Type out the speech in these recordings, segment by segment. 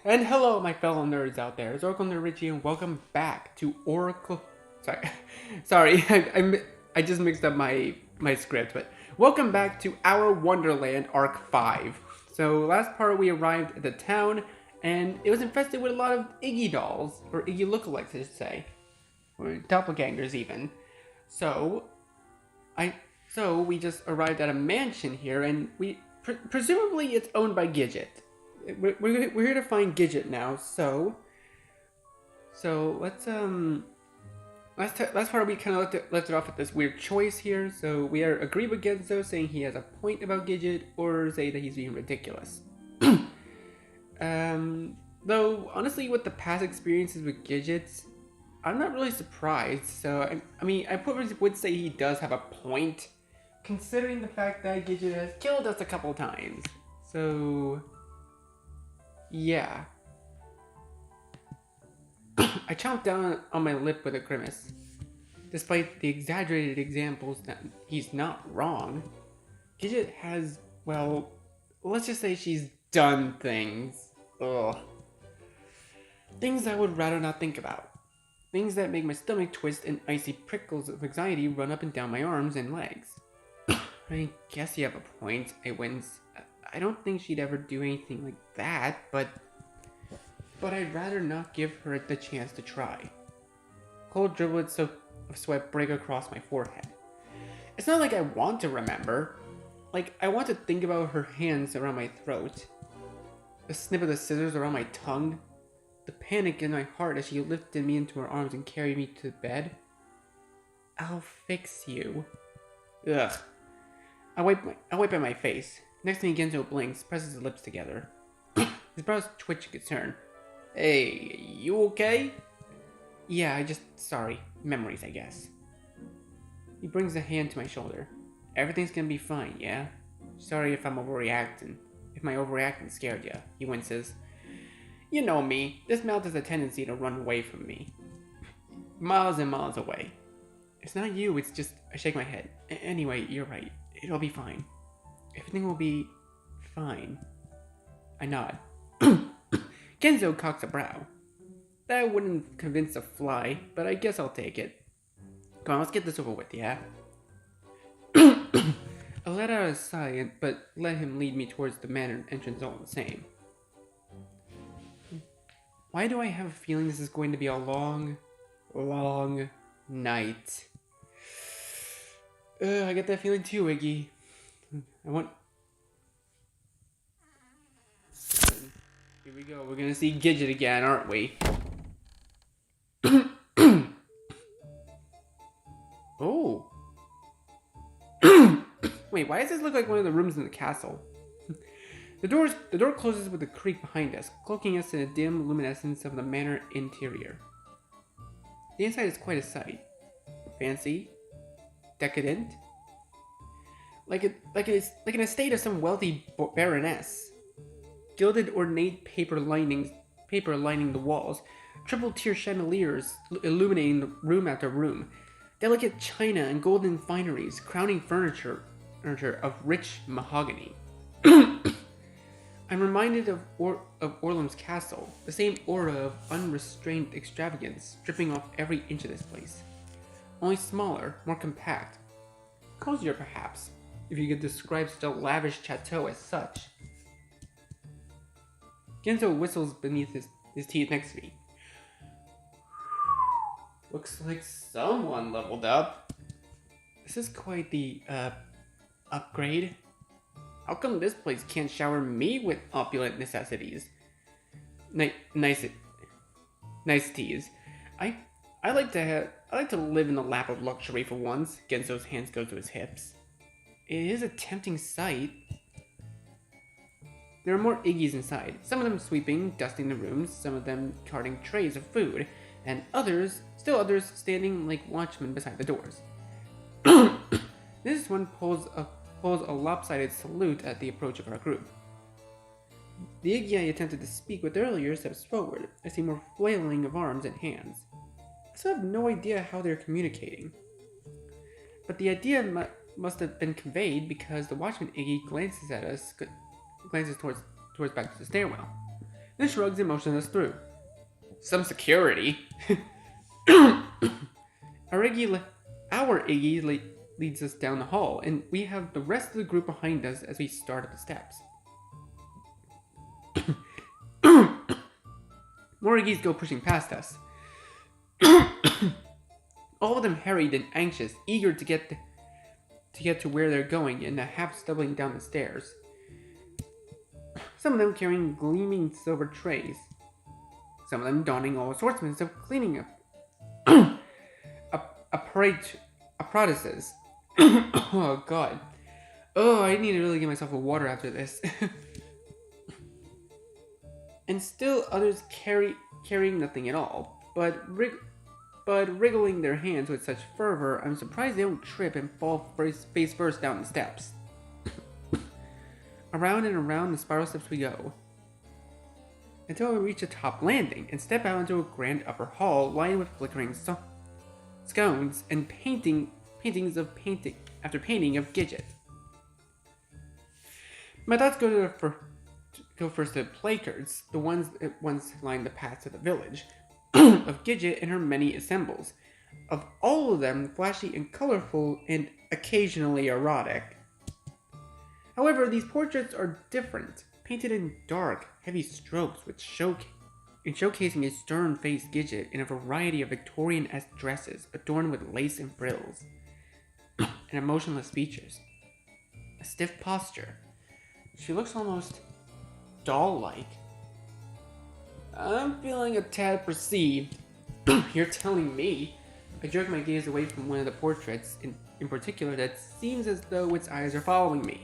And hello, my fellow nerds out there. It's Oracle Nerd Richie, and welcome back to Oracle. Sorry, sorry, I just mixed up my script, but welcome back to our Wonderland Arc 5. So last part we arrived at the town, and it was infested with a lot of Iggy dolls, or Iggy lookalikes, I should say, or doppelgangers even. So we just arrived at a mansion here, and presumably it's owned by Gidget. We're here to find Gidget now, so let's last part we kind of left it off at this weird choice here. So we are agree with Genzo saying he has a point about Gidget, or say that he's being ridiculous. Though honestly, with the past experiences with Gidgets, I'm not really surprised. So I mean, I probably would say he does have a point, considering the fact that Gidget has killed us a couple times. So yeah. I chomped down on my lip with a grimace. Despite the exaggerated examples that he's not wrong, Gidget has, well, let's just say she's done things. Ugh. Things I would rather not think about. Things that make my stomach twist and icy prickles of anxiety run up and down my arms and legs. I guess you have a point, I wince. I don't think she'd ever do anything like that, but I'd rather not give her the chance to try. Cold driblets of sweat break across my forehead. It's not like I want to remember. Like, I want to think about her hands around my throat, the snip of the scissors around my tongue, the panic in my heart as she lifted me into her arms and carried me to bed. I'll fix you. Ugh. I wipe at my face. Next thing Genzo blinks, presses his lips together. His brows twitch in concern. Hey, you okay? Yeah, sorry. Memories, I guess. He brings a hand to my shoulder. Everything's gonna be fine, yeah? Sorry if I'm overreacting. If my overreacting scared ya, he winces. You know me, this mouth has a tendency to run away from me. Miles and miles away. It's not you, it's just, I shake my head. Anyway, you're right. It'll be fine. Everything will be fine. I nod. Genzo cocks a brow. That wouldn't convince a fly, but I guess I'll take it. Come on, let's get this over with, yeah? I let out a sigh, but let him lead me towards the manor entrance all the same. Why do I have a feeling this is going to be a long, long night? I get that feeling too, Iggy. Here we go. We're gonna see Gidget again, aren't we? Oh. Wait, why does this look like one of the rooms in the castle? The door closes with a creak behind us, cloaking us in a dim luminescence of the manor interior. The inside is quite a sight. Fancy, decadent, like an estate of some wealthy baroness. Gilded ornate paper lining the walls, triple-tier chandeliers illuminating the room after room, delicate china and golden fineries crowning furniture of rich mahogany. I'm reminded of Orlam's castle, the same aura of unrestrained extravagance dripping off every inch of this place. Only smaller, more compact. Cozier, perhaps, if you could describe such a lavish chateau as such. Genzo whistles beneath his teeth next to me. Looks like someone leveled up. This is quite the, upgrade. How come this place can't shower me with opulent necessities? Niceties. I like to live in the lap of luxury for once. Genzo's hands go to his hips. It is a tempting sight. There are more Iggies inside, some of them sweeping, dusting the rooms, some of them carting trays of food, and others standing like watchmen beside the doors. This one pulls a lopsided salute at the approach of our group. The Iggy I attempted to speak with earlier steps forward. I see more flailing of arms and hands. I still have no idea how they're communicating. But the idea must have been conveyed because the watchman Iggy glances towards back to the stairwell. then shrugs and motions us through. Some security. Our Iggy leads us down the hall, and we have the rest of the group behind us as we start up the steps. More Iggies go pushing past us. All of them harried and anxious, eager to get to where they're going, and half stumbling down the stairs. Some of them carrying gleaming silver trays. Some of them donning all assortments of cleaning apparatuses. Oh god. Oh, I need to really get myself a water after this. And still others carrying nothing at all, but wriggling their hands with such fervor, I'm surprised they don't trip and fall face first down the steps. Around and around the spiral steps we go, until we reach the top landing and step out into a grand upper hall lined with flickering scones and paintings of painting of Gidget. My thoughts go first to the placards, the ones that once lined the path to the village, of Gidget and her many assembles, of all of them flashy and colorful and occasionally erotic. However, these portraits are different, painted in dark, heavy strokes with showcasing a stern-faced Gidget in a variety of Victorian-esque dresses adorned with lace and frills, and emotionless features, a stiff posture. She looks almost doll-like. I'm feeling a tad perceived. You're telling me? I jerk my gaze away from one of the portraits, in particular, that seems as though its eyes are following me.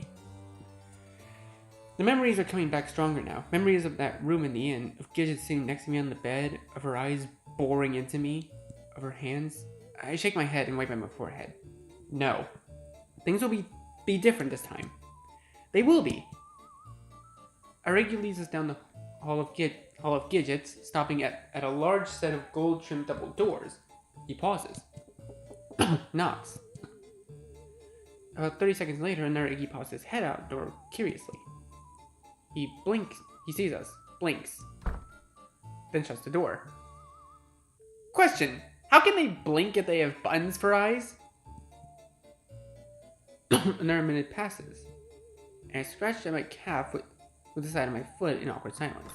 The memories are coming back stronger now. Memories of that room in the inn, of Gidget sitting next to me on the bed, of her eyes boring into me, of her hands. I shake my head and wipe my forehead. No. Things will be different this time. They will be. Arachnophobia leads us down the hall of Gidgets, stopping at a large set of gold-trimmed double doors. He pauses. Knocks. About 30 seconds later, another Iggy pops his head out the door curiously. He blinks. He sees us. Blinks. Then shuts the door. Question. How can they blink if they have buttons for eyes? Another minute passes, and I scratched at my calf with the side of my foot in awkward silence.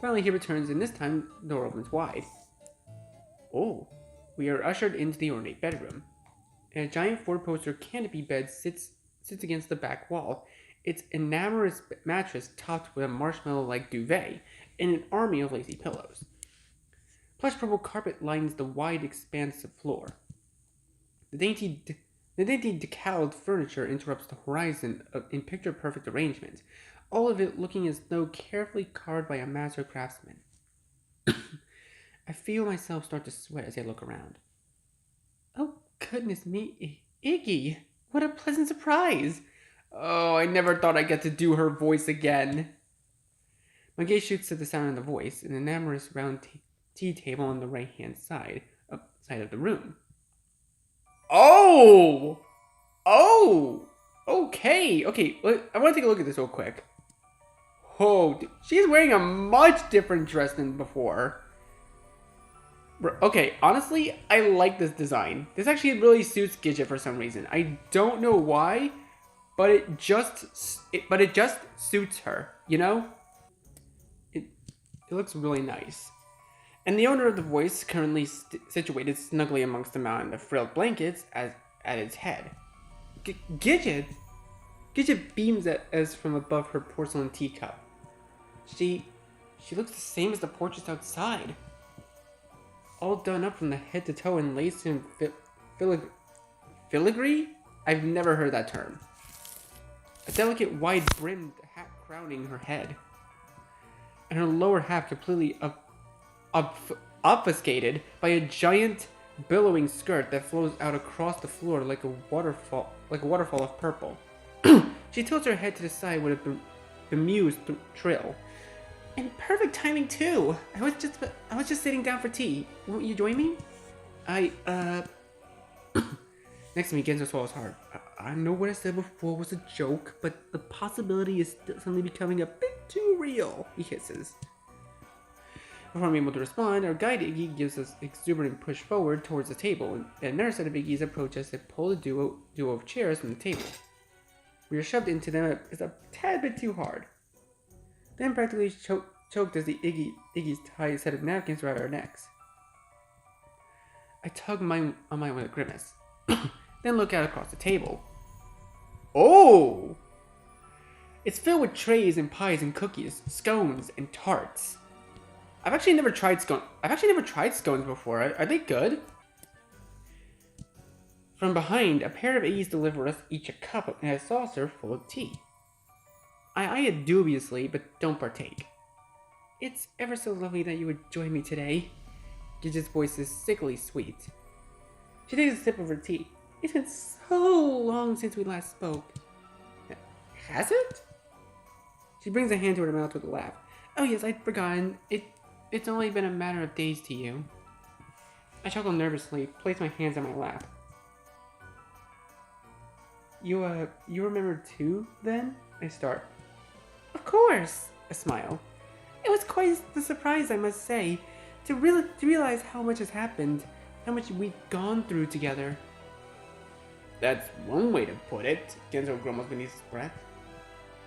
Finally, he returns, and this time, the door opens wide. Oh, we are ushered into the ornate bedroom. And a giant four-poster canopy bed sits against the back wall, its enameled mattress topped with a marshmallow-like duvet and an army of lacy pillows. Plush purple carpet lines the wide expanse of floor. The dainty decaled furniture interrupts the horizon in picture-perfect arrangement, all of it looking as though carefully carved by a master craftsman. I feel myself start to sweat as I look around. Oh, goodness me, Iggy! What a pleasant surprise! Oh, I never thought I'd get to do her voice again. My gaze shoots to the sound of the voice, an enormous round tea table on the right-hand side of the room. Oh! Okay. I want to take a look at this real quick. Oh, she's wearing a much different dress than before. Okay, honestly, I like this design. This actually really suits Gidget for some reason. I don't know why, but it just suits her, you know? It looks really nice. And the owner of the voice, currently situated snugly amongst a mountain of frilled blankets at its head. Gidget beams at us from above her porcelain teacup. She looks the same as the portraits outside. All done up from the head to toe in lace and filigree? I've never heard that term. A delicate wide-brimmed hat crowning her head. And her lower half completely obfuscated by a giant billowing skirt that flows out across the floor like a waterfall of purple. She tilts her head to the side with a bemused trill. And perfect timing too. I was just sitting down for tea. Won't you join me? Next to me, Genzo swallows hard. I know what I said before was a joke, but the possibility is suddenly becoming a bit too real. He hisses. Before I'm able to respond, our guide Iggy gives us an exuberant push forward towards the table, and another set of Iggy's approach us and pull the duo of chairs from the table. We are shoved into them a tad bit too hard. Then practically choked as the Iggy's tie a set of napkins around our necks. I tug on mine with a grimace, then look out across the table. Oh! It's filled with trays and pies and cookies, scones and tarts. I've actually never tried scones before. Are they good? From behind, a pair of Iggy's deliver us each a cup and a saucer full of tea. I eye it dubiously, but don't partake. It's ever so lovely that you would join me today. Gidget's voice is sickly sweet. She takes a sip of her tea. It's been so long since we last spoke. Has it? She brings a hand to her mouth with a laugh. Oh yes, I'd forgotten. It's only been a matter of days to you. I chuckle nervously, place my hands on my lap. You remember too, then? I start. Of course! I smile. It was quite the surprise, I must say, to realize how much has happened, how much we've gone through together. That's one way to put it, Genzo grumbles beneath his breath.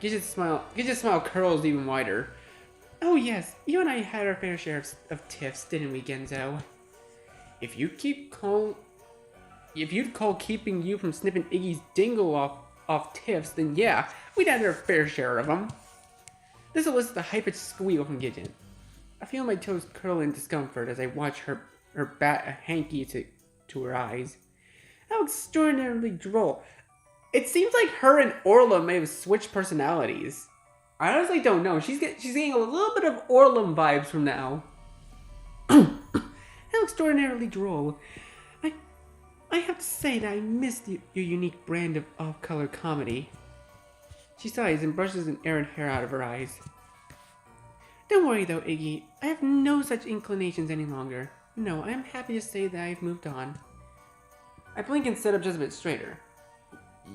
Gidget's smile curls even wider. Oh yes, you and I had our fair share of tiffs, didn't we, Genzo? If you'd call keeping you from snipping Iggy's dingle off tiffs, then yeah, we'd had our fair share of them. This elicits a high-pitched squeal from Gidget. I feel my toes curl in discomfort as I watch her bat a hanky to her eyes. How extraordinarily droll. It seems like her and Orla may have switched personalities. I honestly don't know. She's getting a little bit of Orlum vibes from now. How extraordinarily droll. I have to say that I missed your unique brand of off-color comedy. She sighs and brushes an errant hair out of her eyes. Don't worry though, Iggy. I have no such inclinations any longer. No, I am happy to say that I've moved on. I blink and sit up just a bit straighter.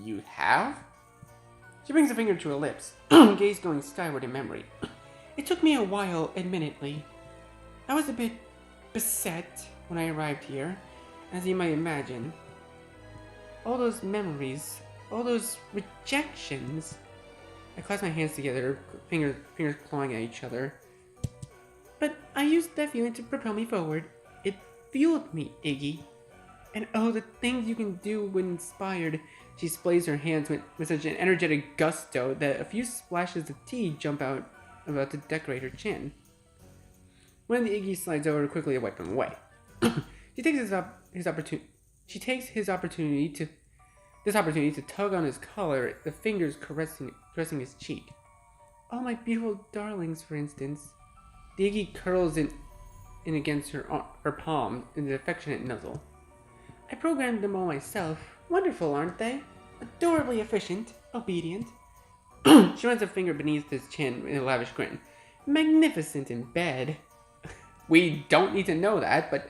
You have? She brings a finger to her lips, gaze going skyward in memory. It took me a while, admittedly. I was a bit beset when I arrived here, as you might imagine. All those memories, all those rejections. I clasp my hands together, fingers clawing at each other. But I used that feeling to propel me forward. It fueled me, Iggy. And oh, the things you can do when inspired. She splays her hands with such an energetic gusto that a few splashes of tea jump out about to decorate her chin. One of the Iggy slides over quickly to wipe them away. She takes this opportunity to tug on his collar, the fingers caressing his cheek. Oh, my beautiful darlings, for instance. The Iggy curls in against her palm in an affectionate nuzzle. I programmed them all myself. Wonderful, aren't they? Adorably efficient, obedient. She runs a finger beneath his chin in a lavish grin. Magnificent in bed. We don't need to know that, but...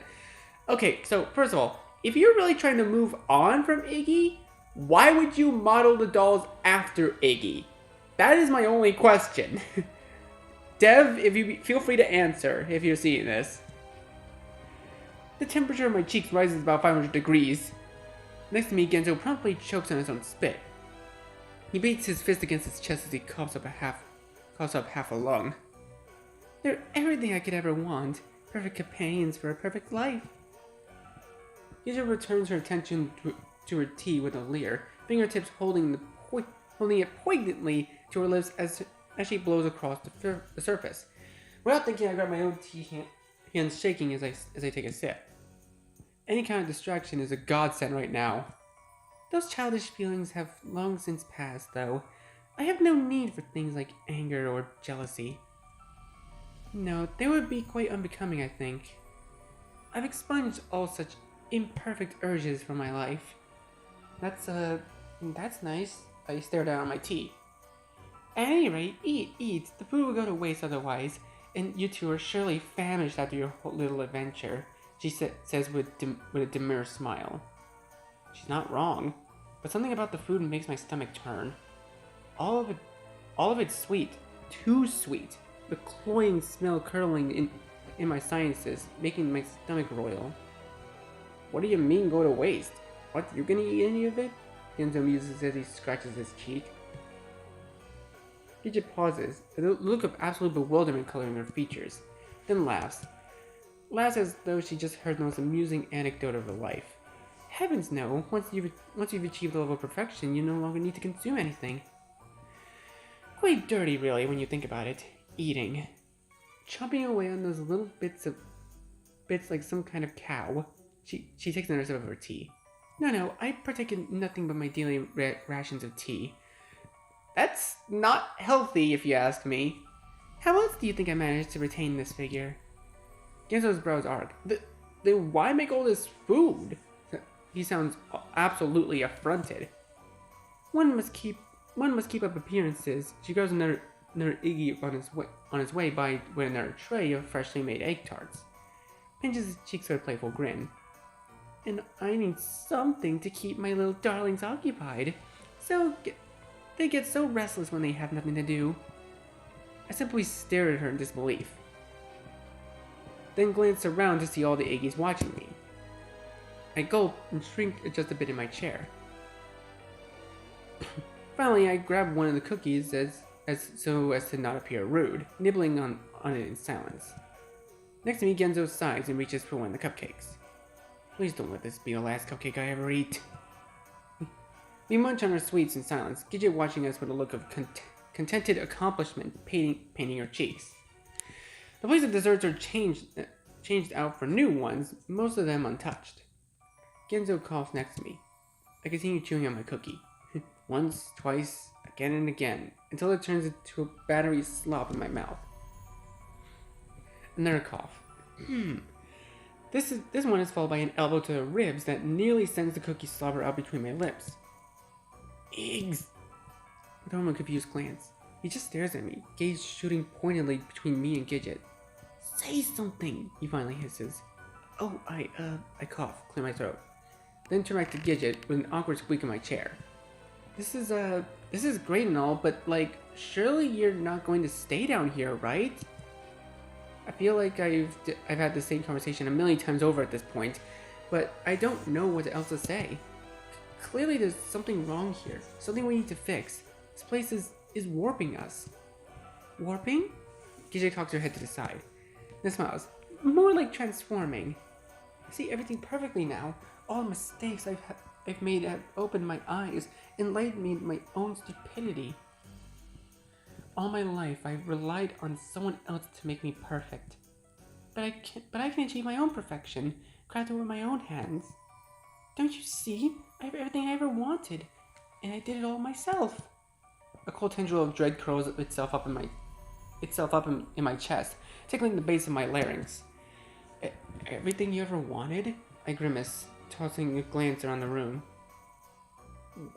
Okay, so first of all, if you're really trying to move on from Iggy, why would you model the dolls after Iggy? That is my only question. Dev, if you feel free to answer if you're seeing this. The temperature of my cheeks rises about 500 degrees. Next to me, Genzo promptly chokes on his own spit. He beats his fist against his chest as he coughs up half a lung. They're everything I could ever want. Perfect companions for a perfect life. Gidget returns her attention to her tea with a leer, fingertips holding it poignantly to her lips as she blows across the surface. Without thinking, I grab my own tea, hands shaking as I take a sip. Any kind of distraction is a godsend right now. Those childish feelings have long since passed, though. I have no need for things like anger or jealousy. No, they would be quite unbecoming, I think. I've expunged all such imperfect urges from my life. That's nice. I stare down at my tea. At any rate, eat. The food will go to waste otherwise, and you two are surely famished after your little adventure, she says with a demure smile. She's not wrong, but something about the food makes my stomach turn. All of it's sweet, too sweet. The cloying smell curling in my sciences, making my stomach roil. What do you mean go to waste? What, you gonna eat any of it? Genzo muses as he scratches his cheek. Gidget pauses, a look of absolute bewilderment coloring her features, then laughs. Laughs as though she just heard the most amusing anecdote of her life. Heavens no, once you've achieved the level of perfection, you no longer need to consume anything. Quite dirty, really, when you think about it. Eating. Chomping away on those little bits like some kind of cow. She takes another sip of her tea. No, I partake in nothing but my daily rations of tea. That's not healthy, if you ask me. How else do you think I managed to retain this figure? Genzo's brows arc. Then why make all this food? He sounds absolutely affronted. One must keep up appearances. She grabs another Iggy on his way by with another tray of freshly made egg tarts. Pinches his cheeks with a playful grin. And I need something to keep my little darlings occupied. They get so restless when they have nothing to do. I simply stared at her in disbelief. Then glanced around to see all the Iggies watching me. I gulped and shrinked just a bit in my chair. Finally, I grabbed one of the cookies so as to not appear rude, nibbling on it in silence. Next to me, Genzo sighs and reaches for one of the cupcakes. Please don't let this be the last cupcake I ever eat. We munch on our sweets in silence, Gidget watching us with a look of contented accomplishment painting her cheeks. The plates of desserts are changed out for new ones, most of them untouched. Genzo coughs next to me. I continue chewing on my cookie. Once, twice, again and again, until it turns into a battery slop in my mouth. Another cough. This one is followed by an elbow to the ribs that nearly sends the cookie slobber out between my lips. Eggs! I throw him a confused glance. He just stares at me, gaze shooting pointedly between me and Gidget. Say something, he finally hisses. Oh, I cough, clear my throat. Then turn back to Gidget with an awkward squeak in my chair. This is great and all, but like, surely you're not going to stay down here, right? I feel like I've had the same conversation a million times over at this point, but I don't know what else to say. Clearly there's something wrong here, something we need to fix. This place is warping us. Warping? Gidget cocks her head to the side, then smiles. More like transforming. I see everything perfectly now. All the mistakes I've made have opened my eyes, enlightened me to my own stupidity. All my life, I've relied on someone else to make me perfect. But I can achieve my own perfection, crafted with my own hands. Don't you see? I have everything I ever wanted, and I did it all myself. A cold tendril of dread curls itself up in my chest, tickling the base of my larynx. Everything you ever wanted? I grimace, tossing a glance around the room.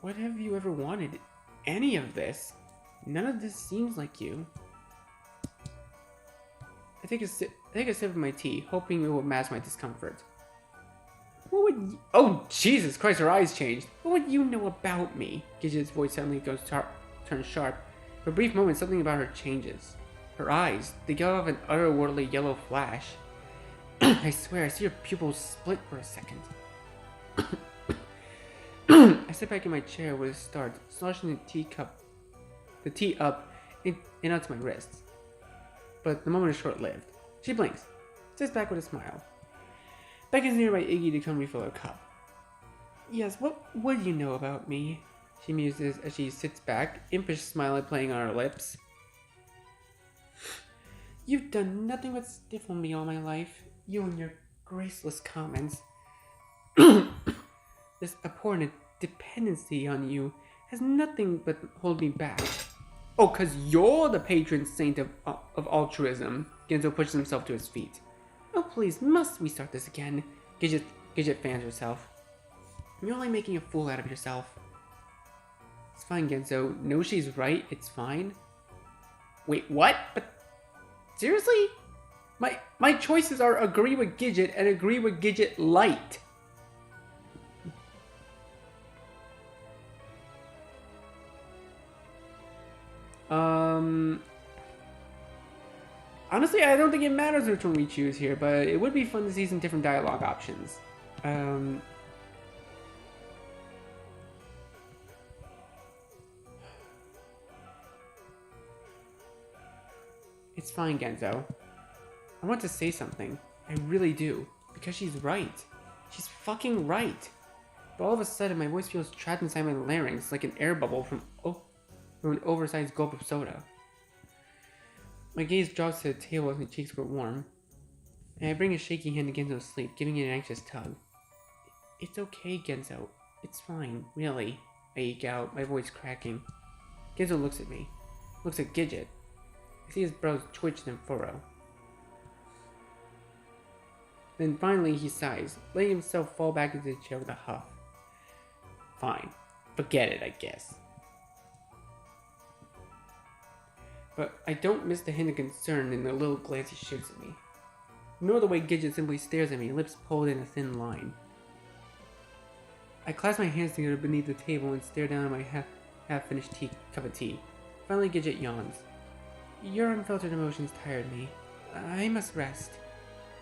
What have you ever wanted? Any of this? None of this seems like you. I take a sip of my tea, hoping it will mask my discomfort. Oh, Jesus Christ, her eyes changed. What would you know about me? Gidget's voice suddenly turns sharp. For a brief moment, something about her changes. Her eyes, they give off an otherworldly yellow flash. I swear, I see her pupils split for a second. I sit back in my chair with a start, sloshing the tea up and onto my wrists. But the moment is short-lived. She blinks, sits back with a smile. Beckons nearby Iggy to come refill her cup. Yes, what would you know about me? She muses as she sits back, impish smile playing on her lips. You've done nothing but stifle me all my life. You and your graceless comments. This abhorrent dependency on you has nothing but hold me back. Oh, 'cause you're the patron saint of altruism. Genzo pushes himself to his feet. Oh, please, must we start this again? Gidget fans herself. You're only making a fool out of yourself. It's fine, Genzo. No, she's right. It's fine. Wait, what? But seriously? My choices are agree with Gidget and agree with Gidget light. Honestly, I don't think it matters which one we choose here, but it would be fun to see some different dialogue options. Um, it's fine, Genzo. I want to say something. I really do. Because she's right. She's fucking right. But all of a sudden, my voice feels trapped inside my larynx like an air bubble from an oversized gulp of soda. My gaze drops to the table as my cheeks grow warm, and I bring a shaky hand to Genzo's sleeve, giving it an anxious tug. It's okay, Genzo. It's fine, really. I eke out, my voice cracking. Genzo looks at me. Looks at Gidget. I see his brows twitch and furrow. Then finally he sighs, letting himself fall back into the chair with a huff. Fine. Forget it, I guess. But I don't miss the hint of concern in the little glance he shoots at me. Nor the way Gidget simply stares at me, lips pulled in a thin line. I clasp my hands together beneath the table and stare down at my half-finished cup of tea. Finally Gidget yawns. Your unfiltered emotions tired me. I must rest.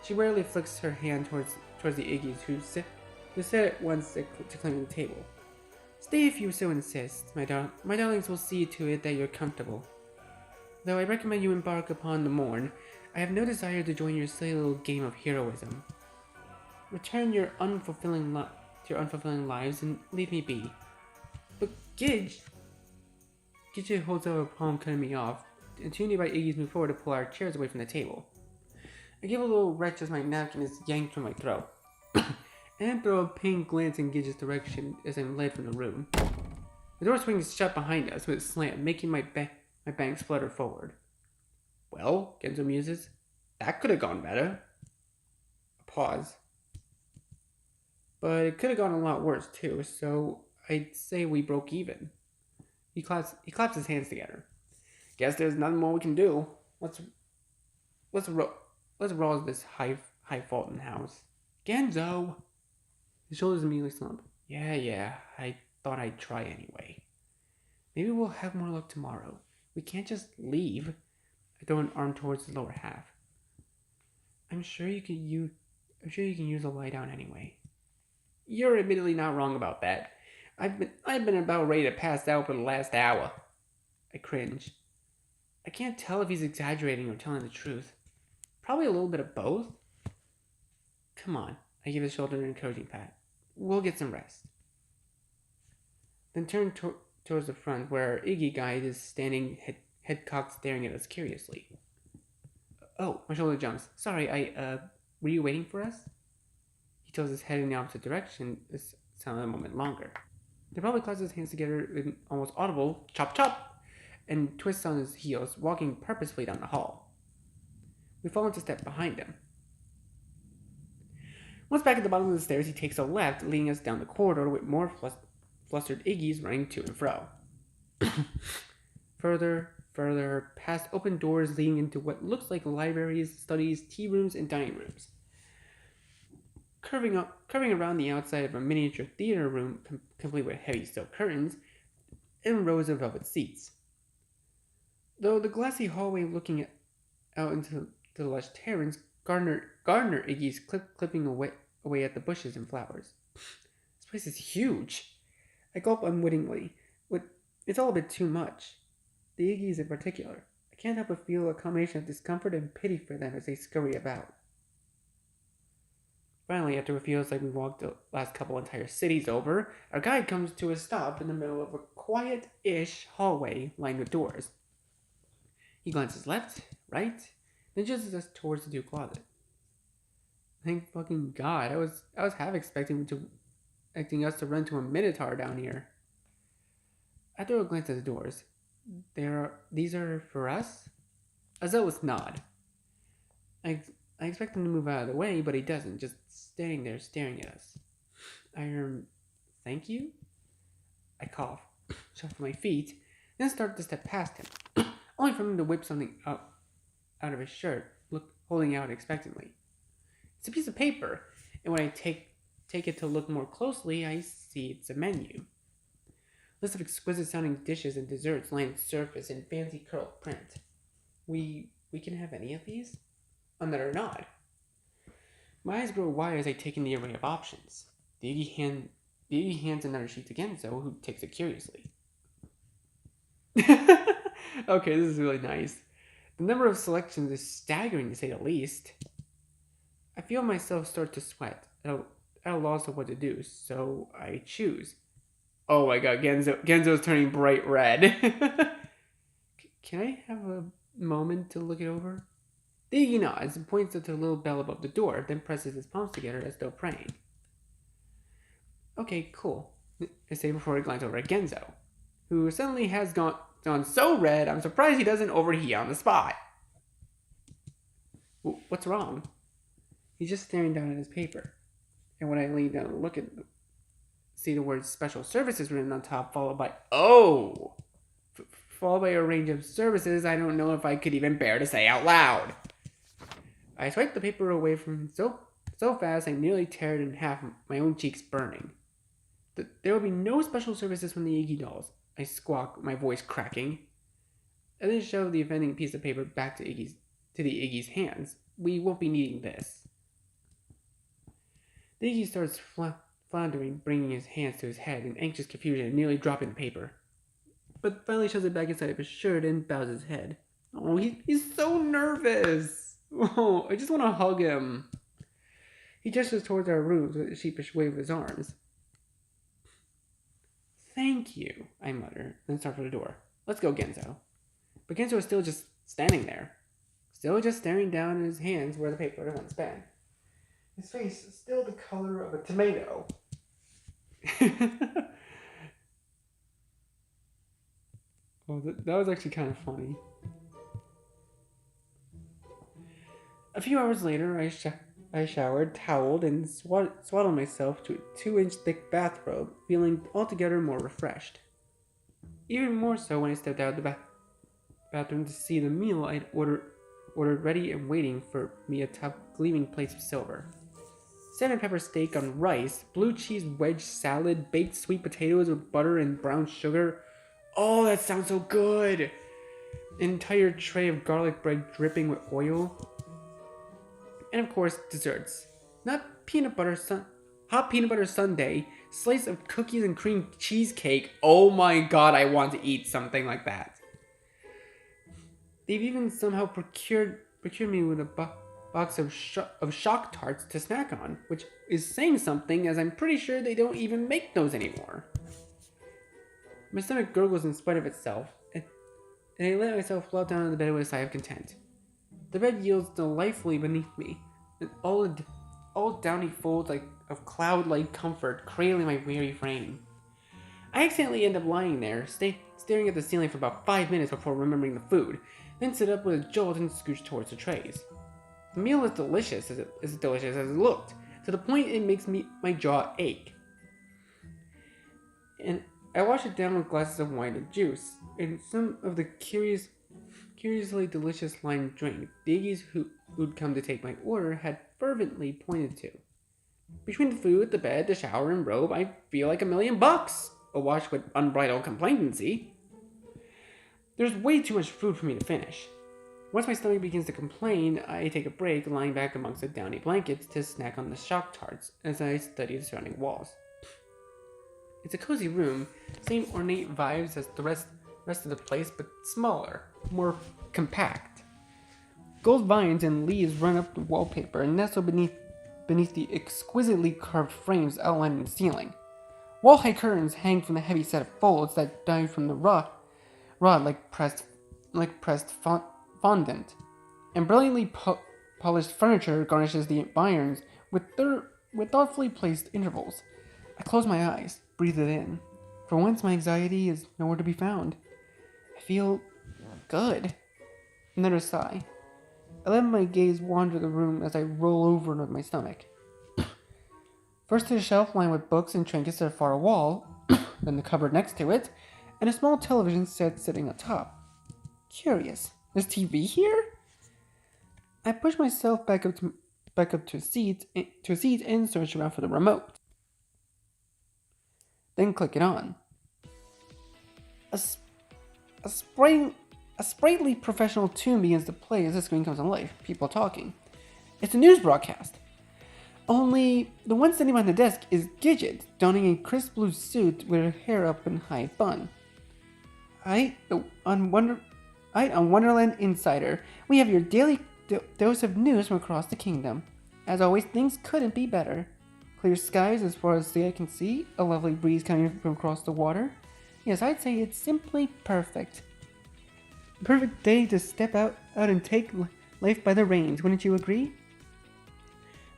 She warily flicks her hand towards the Iggies, who sit at once to claim the table. Stay if you so insist, my darlings will see to it that you're comfortable. Though I recommend you embark upon the morn, I have no desire to join your silly little game of heroism. Return to your unfulfilling lives and leave me be. But Gidget holds out her palm, cutting me off, and two nearby Iggies move forward to pull our chairs away from the table. I give a little retch as my napkin is yanked from my throat, and throw a pained glance in Gidget's direction as I'm led from the room. The door swings shut behind us with a slam, making my bangs flutter forward. Well, Genzo muses, that could have gone better. A pause. But it could have gone a lot worse too, so I'd say we broke even. He claps his hands together. Guess there's nothing more we can do. Let's roll this high Fulton house. Genzo! His shoulders immediately slump. Yeah, I thought I'd try anyway. Maybe we'll have more luck tomorrow. We can't just leave. I throw an arm towards the lower half. I'm sure you can use a lie down anyway. You're admittedly not wrong about that. I've been about ready to pass out for the last hour. I cringe. I can't tell if he's exaggerating or telling the truth. Probably a little bit of both. Come on, I give his shoulder an encouraging pat. We'll get some rest. Then turn towards the front, where our Iggy guide is standing head cocked, staring at us curiously. Oh, my shoulder jumps. Sorry, were you waiting for us? He tilts his head in the opposite direction, this silent a moment longer. He probably clasps his hands together in almost audible chop chop, and twists on his heels, walking purposefully down the hall. We follow to step behind him. Once back at the bottom of the stairs, he takes a left, leading us down the corridor with more flustered Iggies running to and fro. Further, past open doors leading into what looks like libraries, studies, tea rooms, and dining rooms. Curving around the outside of a miniature theater room, complete with heavy silk curtains, and rows of velvet seats. Though the glassy hallway looking out into the lush terrace, gardener Iggy's clipping away at the bushes and flowers. This place is huge. I gulp unwittingly. It's all a bit too much. The Iggies in particular. I can't help but feel a combination of discomfort and pity for them as they scurry about. Finally, after it feels like we've walked the last couple entire cities over, our guide comes to a stop in the middle of a quiet-ish hallway lined with doors. He glances left, right, then nudges us towards the Duke closet. Thank fucking God, I was half expecting us to run to a minotaur down here. I throw a glance at the doors. These are for us? A zealous nod. I expect him to move out of the way, but he doesn't, just standing there staring at us. Thank you? I cough, shuffle my feet, then start to step past him, only for him to whip something out of his shirt, holding out expectantly. It's a piece of paper, and when I take it to look more closely, I see it's a menu. List of exquisite sounding dishes and desserts line its surface in fancy curled print. We We can have any of these? Another nod. My eyes grow wide as I take in the array of options. The Iggy hands another sheet to Genzo, who takes it curiously. Okay, this is really nice. The number of selections is staggering, to say the least. I feel myself start to sweat, at a loss of what to do, so I choose. Oh my god, Genzo's turning bright red. Can I have a moment to look it over? The Iggy nods and points at the little bell above the door, then presses his palms together as though praying. Okay, cool, I say before I glance over at Genzo, who suddenly has gone so red, I'm surprised he doesn't overheat on the spot. What's wrong? He's just staring down at his paper, and when I lean down and look at him, see the words special services written on top, followed by followed by a range of services I don't know if I could even bear to say out loud. I swiped the paper away from him so fast I nearly tear it in half, my own cheeks burning. There will be no special services from the Iggy dolls, I squawk, my voice cracking. I then shove the offending piece of paper back to the Iggy's hands. We won't be needing this. The Iggy starts floundering, bringing his hands to his head in anxious confusion and nearly dropping the paper. But finally shoves it back inside of his shirt and bows his head. Oh, he's so nervous. Oh, I just want to hug him. He gestures towards our rooms with a sheepish wave of his arms. Thank you, I mutter, then start for the door. Let's go, Genzo. But Genzo is still just standing there, still just staring down in his hands where the paper had once been. His face is still the color of a tomato. Oh, that was actually kind of funny. A few hours later, I showered, toweled, and swaddled myself to a 2-inch thick bathrobe, feeling altogether more refreshed. Even more so when I stepped out of the bathroom to see the meal I'd ordered ready and waiting for me atop gleaming plates of silver. Salmon pepper steak on rice, blue cheese wedge salad, baked sweet potatoes with butter and brown sugar. Oh, that sounds so good! An entire tray of garlic bread dripping with oil. And of course, desserts. Not hot peanut butter sundae, slice of cookies and cream cheesecake. Oh my god, I want to eat something like that. They've even somehow procured me with a box of shock tarts to snack on, which is saying something, as I'm pretty sure they don't even make those anymore. My stomach gurgles in spite of itself, and I let myself flop down on the bed with a sigh of content. The bed yields delightfully beneath me, and all downy folds of cloud-like comfort cradling my weary frame. I accidentally end up lying there, staring at the ceiling for about 5 minutes before remembering the food, then sit up with a jolt and scooch towards the trays. The meal is delicious as it looked, to the point it makes my jaw ache. And I wash it down with glasses of wine and juice, and some of the curiously delicious lime drink the Iggies who'd come to take my order had fervently pointed to. Between the food, the bed, the shower, and robe, I feel like $1,000,000, awash with unbridled complacency. There's way too much food for me to finish. Once my stomach begins to complain, I take a break, lying back amongst the downy blankets to snack on the shock tarts as I study the surrounding walls. It's a cozy room, same ornate vibes as the rest of the place, but smaller, more compact. Gold vines and leaves run up the wallpaper and nestle beneath the exquisitely carved frames outlining the ceiling. Wall-high curtains hang from the heavy set of folds that dive from the rod like pressed fondant, and brilliantly polished furniture garnishes the irons with thoughtfully placed intervals. I close my eyes, breathe it in. For once, my anxiety is nowhere to be found. I feel good. Another sigh. I let my gaze wander the room as I roll over on my stomach. First to the shelf lined with books and trinkets at a far wall, then the cupboard next to it, and a small television set sitting on top. Curious, there's TV here? I push myself back up to a seat and search around for the remote. Then click it on. A A sprightly professional tune begins to play as the screen comes on life. People talking. It's a news broadcast. Only the one sitting behind the desk is Gidget, donning a crisp blue suit with her hair up in high bun. On Wonderland Insider, we have your daily dose of news from across the kingdom. As always, things couldn't be better. Clear skies as far as the eye can see, a lovely breeze coming from across the water. Yes, I'd say it's simply perfect. The perfect day to step out and take life by the reins, wouldn't you agree?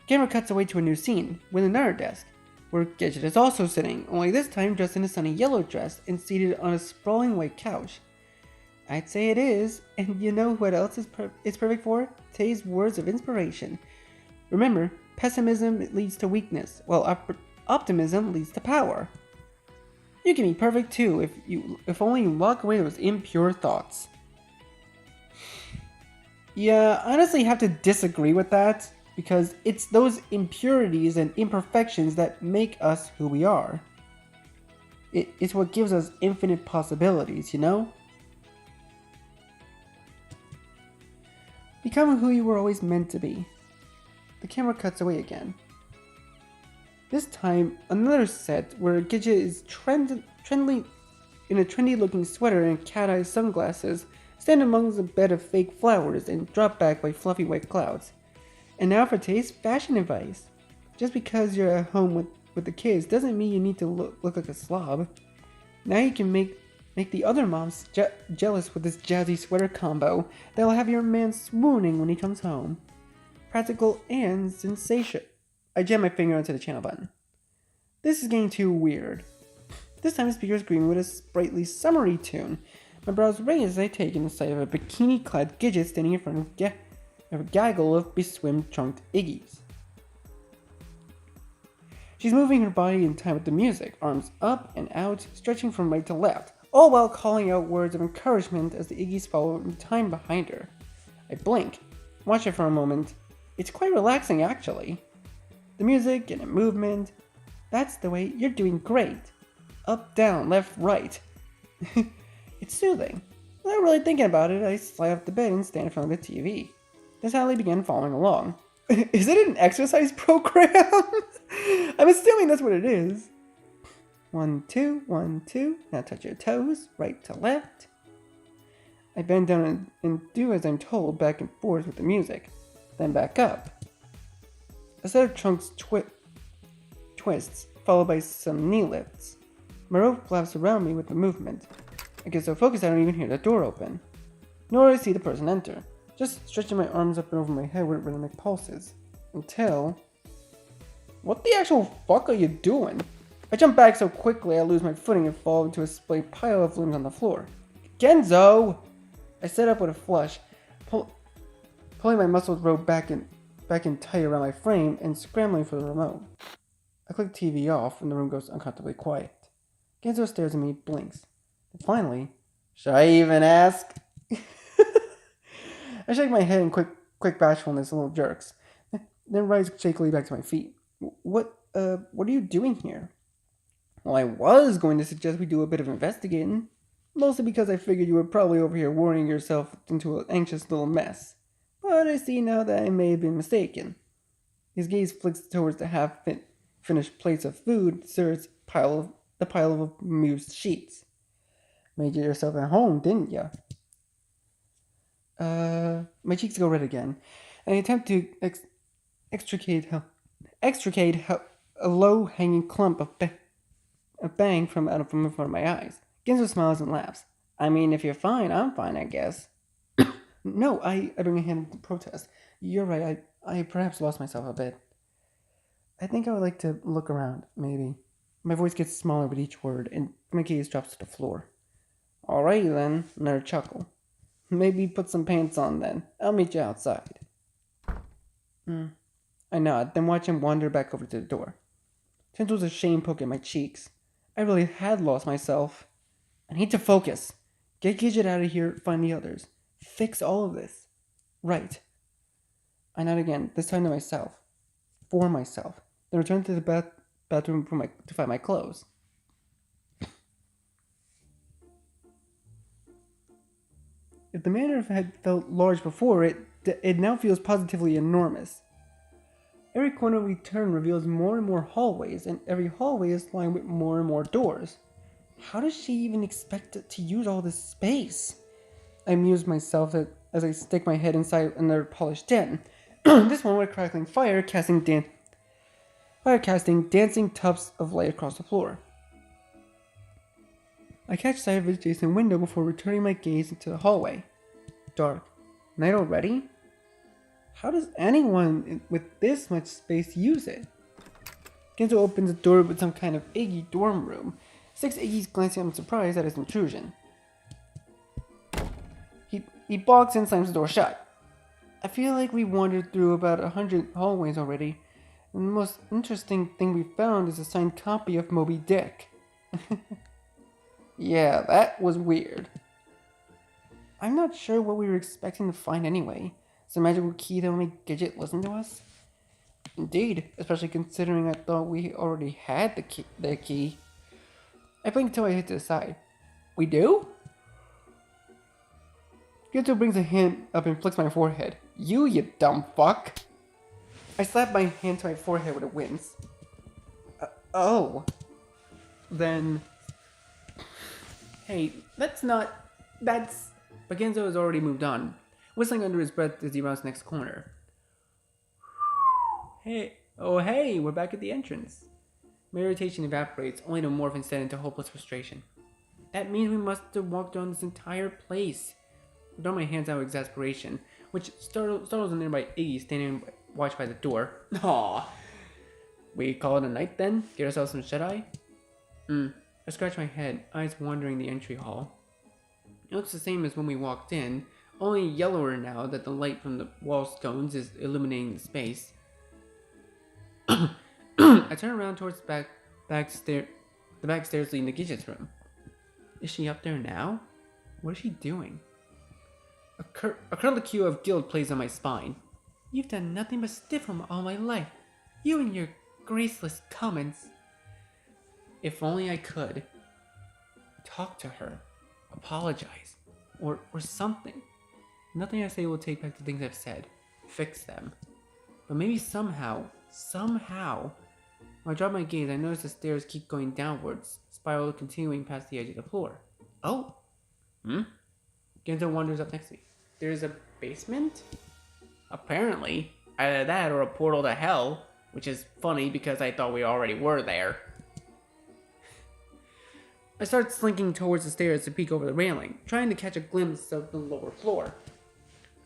The camera cuts away to a new scene, with another desk, where Gidget is also sitting, only this time dressed in a sunny yellow dress and seated on a sprawling white couch. I'd say it is, and you know what else it's perfect for? Today's words of inspiration. Remember, pessimism leads to weakness, while optimism leads to power. You can be perfect too if only you lock away those impure thoughts. Yeah, I honestly have to disagree with that, because it's those impurities and imperfections that make us who we are. It's what gives us infinite possibilities, you know? Become who you were always meant to be. The camera cuts away again. This time, another set where Gidget is trendy in a trendy looking sweater and cat-eye sunglasses, stand amongst a bed of fake flowers and drop back by fluffy white clouds. And now for today's fashion advice. Just because you're at home with the kids doesn't mean you need to look like a slob. Now you can make the other moms jealous with this jazzy sweater combo that'll have your man swooning when he comes home. Practical and sensation. I jam my finger onto the channel button. This is getting too weird. This time the speaker is screaming with a sprightly summery tune. My brows raise as I take in the sight of a bikini-clad Gidget standing in front of a gaggle of beswimmed trunked Iggies. She's moving her body in time with the music, arms up and out, stretching from right to left, all while calling out words of encouragement as the Iggies follow in time behind her. I blink, watch it for a moment. It's quite relaxing, actually. The music and the movement, that's the way. You're doing great. Up, down, left, right. It's soothing. Without really thinking about it, I slide off the bed and stand in front of the TV. Then Sally began following along. Is it an exercise program? I'm assuming that's what it is. 1, 2, 1, 2. Now touch your toes, right to left. I bend down and do as I'm told, back and forth with the music. Then back up. A set of trunks twists, followed by some knee lifts. My rope flaps around me with the movement. I get so focused I don't even hear the door open. Nor do I see the person enter. Just stretching my arms up and over my head with rhythmic pulses. Until... What the actual fuck are you doing? I jump back so quickly I lose my footing and fall into a splayed pile of limbs on the floor. Genzo! I sit up with a flush, pulling my muscled robe back in tight around my frame and scrambling for the remote. I click TV off and the room goes uncomfortably quiet. Genzo stares at me, blinks. And finally, should I even ask? I shake my head in quick bashfulness and little jerks, then rise shakily back to my feet. What are you doing here? Well, I was going to suggest we do a bit of investigating, mostly because I figured you were probably over here worrying yourself into an anxious little mess. But I see now that I may have been mistaken. His gaze flicks towards the half-finished plates of food, desserts, the pile of amused sheets. Made yourself at home, didn't ya? My cheeks go red again, and I attempt to extricate a low-hanging clump of bang from in front of my eyes. Ginzo smiles and laughs. I mean, if you're fine, I'm fine, I guess. No, I bring a hand in protest. You're right, I perhaps lost myself a bit. I think I would like to look around, maybe. My voice gets smaller with each word, and my gaze drops to the floor. Alrighty then, another chuckle. Maybe put some pants on then. I'll meet you outside. I nod, then watch him wander back over to the door. Genzo's a shame poke at my cheeks. I really had lost myself. I need to focus. Get Gidget out of here, find the others. Fix all of this. Right. I nod again, this time to myself. For myself. Then return to the bathroom to find my clothes. If the manor had felt large before, it now feels positively enormous. Every corner we turn reveals more and more hallways, and every hallway is lined with more and more doors. How does she even expect to use all this space? I amuse myself as I stick my head inside another polished den. This one with crackling fire casting dancing tufts of light across the floor. I catch sight of a adjacent window before returning my gaze into the hallway. Dark. Night already? How does anyone with this much space use it? Genzo opens the door with some kind of Iggy dorm room. 6 Iggy's glancing up in surprise at his intrusion. He balks and slams the door shut. I feel like we wandered through about 100 hallways already, and the most interesting thing we found is a signed copy of Moby Dick. Yeah, that was weird. I'm not sure what we were expecting to find anyway. Some magical key that will make Gidget listen to us? Indeed, especially considering I thought we already had the key. I blink until I hit to the side. We do? Gidget brings a hand up and flicks my forehead. You dumb fuck! I slap my hand to my forehead with a wince. Oh. Then... Hey, that's... But Genzo has already moved on, whistling under his breath as he rounds the next corner. Hey, we're back at the entrance. My irritation evaporates, only to morph instead into hopeless frustration. That means we must have walked around this entire place. I throw my hands out with exasperation, which startles a nearby Iggy standing watch by the door. Aw. We call it a night then? Get ourselves some shut-eye? I scratch my head, eyes wandering the entry hall. It looks the same as when we walked in, only yellower now that the light from the wall scones is illuminating the space. I turn around towards the back stairs leading to Gidget's room. Is she up there now? What is she doing? A curlicue of guilt plays on my spine. You've done nothing but stiff him all my life. You and your graceless comments. If only I could. Talk to her. Apologize. Or something. Nothing I say will take back the things I've said. Fix them. But maybe somehow, when I drop my gaze, I notice the stairs keep going downwards, spiral continuing past the edge of the floor. Oh! Genzo wanders up next to me. There's a basement? Apparently. Either that or a portal to hell, which is funny because I thought we already were there. I start slinking towards the stairs to peek over the railing, trying to catch a glimpse of the lower floor.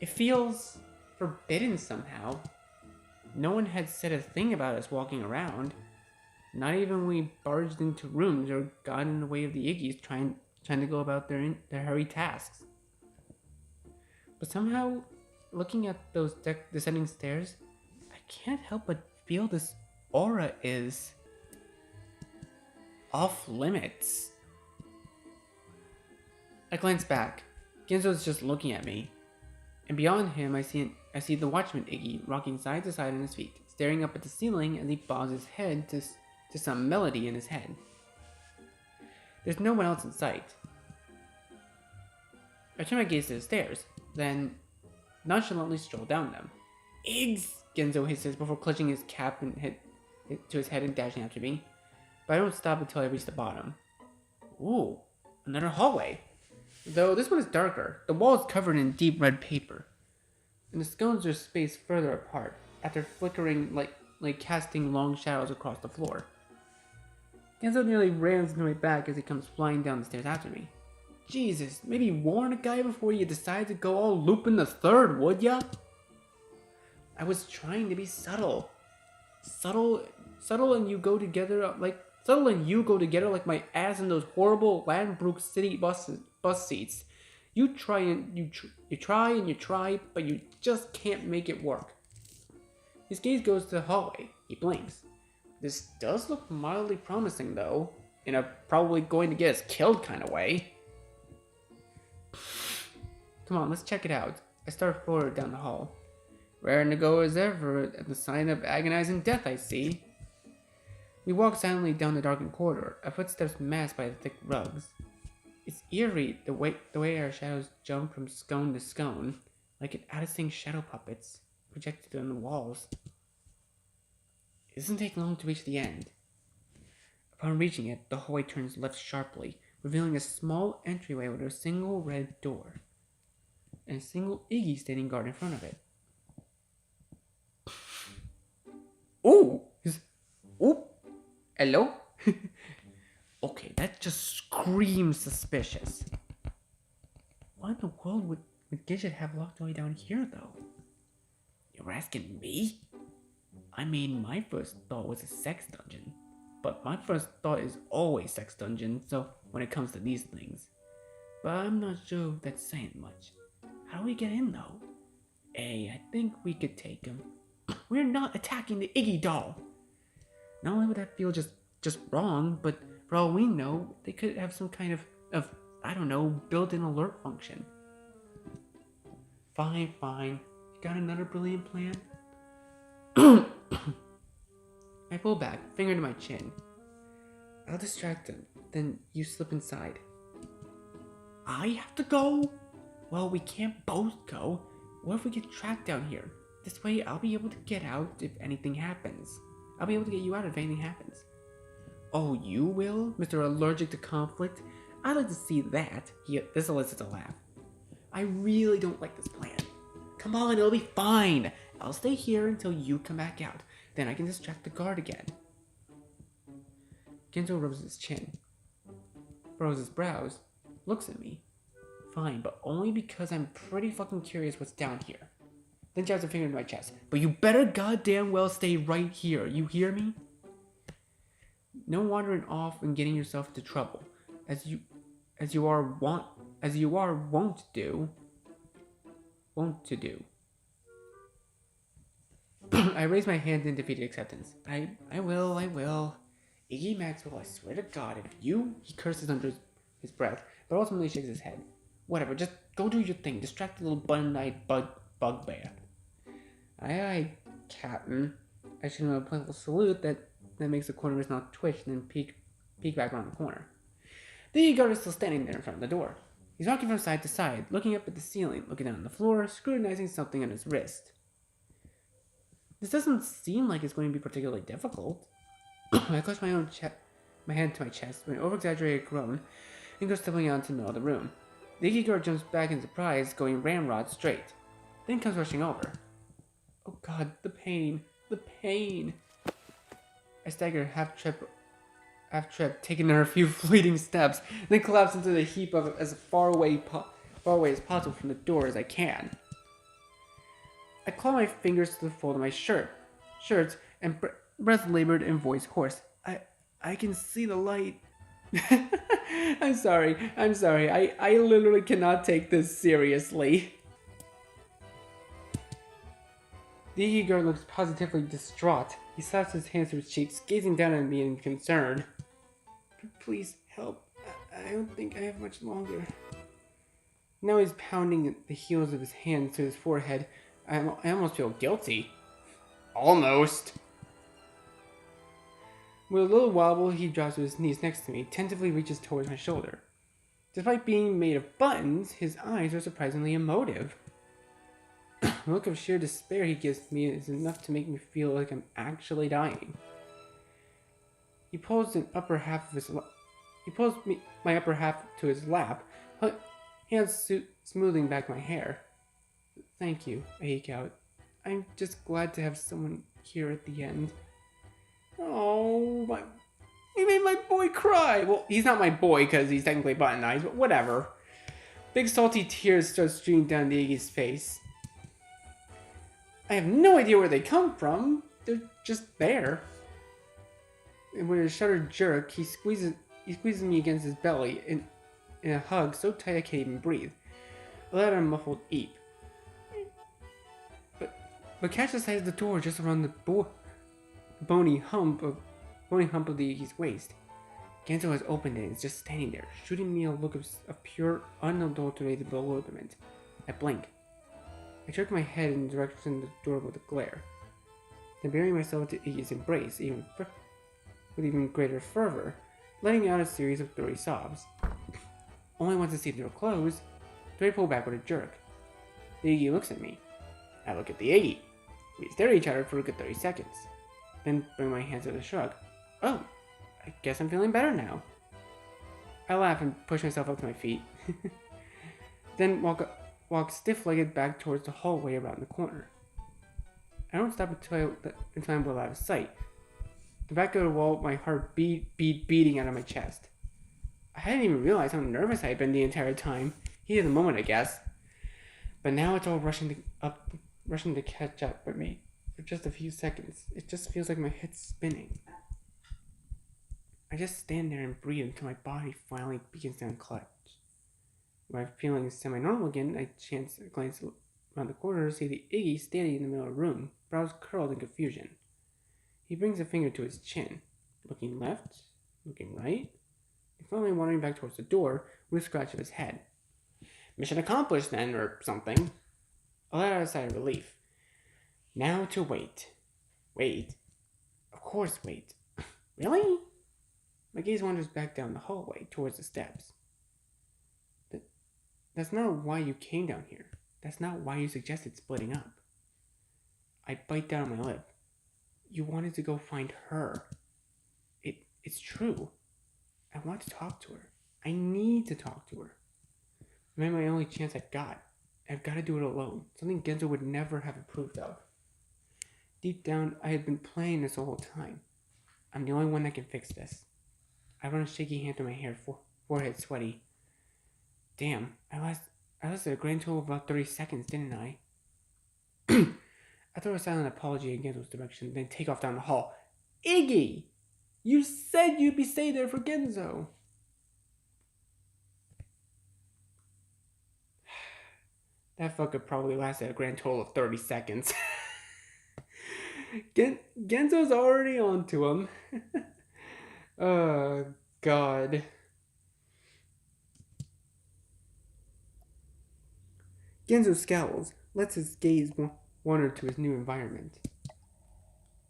It feels forbidden somehow. No one had said a thing about us walking around. Not even when we barged into rooms or got in the way of the Iggy's trying to go about their hurry tasks. But somehow, looking at those descending stairs, I can't help but feel this aura is off limits. I glance back. Genzo's just looking at me. And beyond him, I see the watchman Iggy rocking side to side on his feet, staring up at the ceiling as he bobs his head to some melody in his head. There's no one else in sight. I turn my gaze to the stairs, then nonchalantly stroll down them. Iggs! Genzo hisses before clutching his cap and to his head and dashing after me. But I don't stop until I reach the bottom. Ooh, another hallway. Though this one is darker, the wall is covered in deep red paper, and the scones are spaced further apart, after flickering like casting long shadows across the floor. Genzo nearly rams into my back as he comes flying down the stairs after me. Jesus, maybe warn a guy before you decide to go all Lupin the Third, would ya? I was trying to be subtle. Subtle and you go together like my ass in those horrible Landbrook City bus seats. You try, but you just can't make it work. His gaze goes to the hallway. He blinks. This does look mildly promising, though, in a probably going to get us killed kind of way. Come on, let's check it out. I start forward down the hall. Raring to go as ever at the sign of agonizing death, I see. We walk silently down the darkened corridor, our footsteps masked by the thick rugs. It's eerie the way our shadows jump from scone to scone, like an Addising shadow puppets projected on the walls. It doesn't take long to reach the end. Upon reaching it, the hallway turns left sharply, revealing a small entryway with a single red door, and a single Iggy standing guard in front of it. Ooh! Ooh! Hello? Okay, that just screams suspicious. Why in the world would Gidget have locked all the way down here, though? You're asking me? I mean, my first thought was a sex dungeon. But my first thought is always sex dungeon, so when it comes to these things. But I'm not sure if that's saying much. How do we get in, though? Hey, I think we could take him. We're not attacking the Iggy doll! Not only would that feel just wrong, but for all we know, they could have some kind of I don't know, built-in alert function. Fine. You got another brilliant plan? I pull back, finger to my chin. I'll distract him, then you slip inside. I have to go? Well, we can't both go. What if we get trapped down here? This way I'll be able to get out if anything happens. I'll be able to get you out if anything happens. Oh, you will? Mr. Allergic to Conflict? I'd like to see that. This elicits a laugh. I really don't like this plan. Come on, it'll be fine. I'll stay here until you come back out. Then I can distract the guard again. Genzo rubs his chin, furrows his brows, looks at me. Fine, but only because I'm pretty fucking curious what's down here. Then jabs a finger into my chest. But you better goddamn well stay right here. You hear me? No wandering off and getting yourself into trouble, as you are wont to do. I raise my hand in defeated acceptance. I will. Iggy Maxwell, I swear to God, if you... He curses under his breath, but ultimately shakes his head. Whatever, just go do your thing. Distract the little bun-eyed bugbear. Aye, Captain. I should know a playful salute that makes the corner of his mouth twitch and then peek back around the corner. The guard is still standing there in front of the door. He's walking from side to side, looking up at the ceiling, looking down on the floor, scrutinizing something on his wrist. This doesn't seem like it's going to be particularly difficult. I clutch my hand to my chest with an over-exaggerated groan and go stumbling out into the middle of the room. The Iggy guard jumps back in surprise, going ramrod straight. Then comes rushing over. Oh God, the pain. I stagger, half trip, taking her a few fleeting steps, then collapse into the heap of as far away as possible from the door as I can. I claw my fingers to the fold of my shirts, and breath labored and voice hoarse. I can see the light. I'm sorry. I literally cannot take this seriously. The Iggy guard looks positively distraught. He slaps his hands to his cheeks, gazing down at me in concern. Please help. I don't think I have much longer. Now he's pounding the heels of his hands to his forehead. I almost feel guilty. Almost. With a little wobble, he drops to his knees next to me, tentatively reaches towards my shoulder. Despite being made of buttons, his eyes are surprisingly emotive. The look of sheer despair he gives me is enough to make me feel like I'm actually dying. He pulls my upper half to his lap, hands smoothing back my hair. Thank you, I eke out. I'm just glad to have someone here at the end. Oh, he made my boy cry. Well, he's not my boy because he's technically button-eyed, but whatever. Big salty tears start streaming down the Iggy's face. I have no idea where they come from. They're just there. And with a shuddered jerk, he squeezes me against his belly in a hug so tight I can't even breathe. I let out a muffled eep. But catch the side of the door just around the bony hump of the Iggy's waist. Genzo has opened it and is just standing there, shooting me a look of pure, unadulterated bewilderment. I blink. I jerk my head in the direction of the door with a glare. Then burying myself into Iggy's embrace, with even greater fervor, letting out a series of dirty sobs. only once the seat door closed, do I pull back with a jerk. The Iggy looks at me. I look at the Iggy. We stare at each other for a good 30 seconds. Then bring my hands with a shrug. Oh, I guess I'm feeling better now. I laugh and push myself up to my feet. Then walk stiff-legged back towards the hallway around the corner. I don't stop until I'm well out of sight. The back of the wall, my heart beating out of my chest. I hadn't even realized how nervous I had been the entire time. Heat of the moment, I guess. But now it's all rushing to catch up with me. For just a few seconds, it just feels like my head's spinning. I just stand there and breathe until my body finally begins to unclench. When I'm feeling semi-normal again, I chance a glance around the corner to see the Iggy standing in the middle of the room, brows curled in confusion. He brings a finger to his chin, looking left, looking right, and finally wandering back towards the door with a scratch of his head. Mission accomplished then, or something. I let out a sigh of relief. Now to wait. Wait. Of course wait. Really? My gaze wanders back down the hallway towards the steps. That's not why you came down here. That's not why you suggested splitting up. I bite down my lip. You wanted to go find her. It's true. I want to talk to her. I need to talk to her. I made my only chance I've got. I've got to do it alone. Something Genzo would never have approved of. Deep down, I had been playing this the whole time. I'm the only one that can fix this. I run a shaky hand through my hair, forehead sweaty. Damn, I lasted a grand total of about 30 seconds, didn't I? I throw a silent apology in Genzo's direction, then take off down the hall. Iggy! You said you'd be staying there for Genzo! That fucker probably lasted a grand total of 30 seconds. Genzo's already on to him. Oh, God. Genzo scowls, lets his gaze wander to his new environment.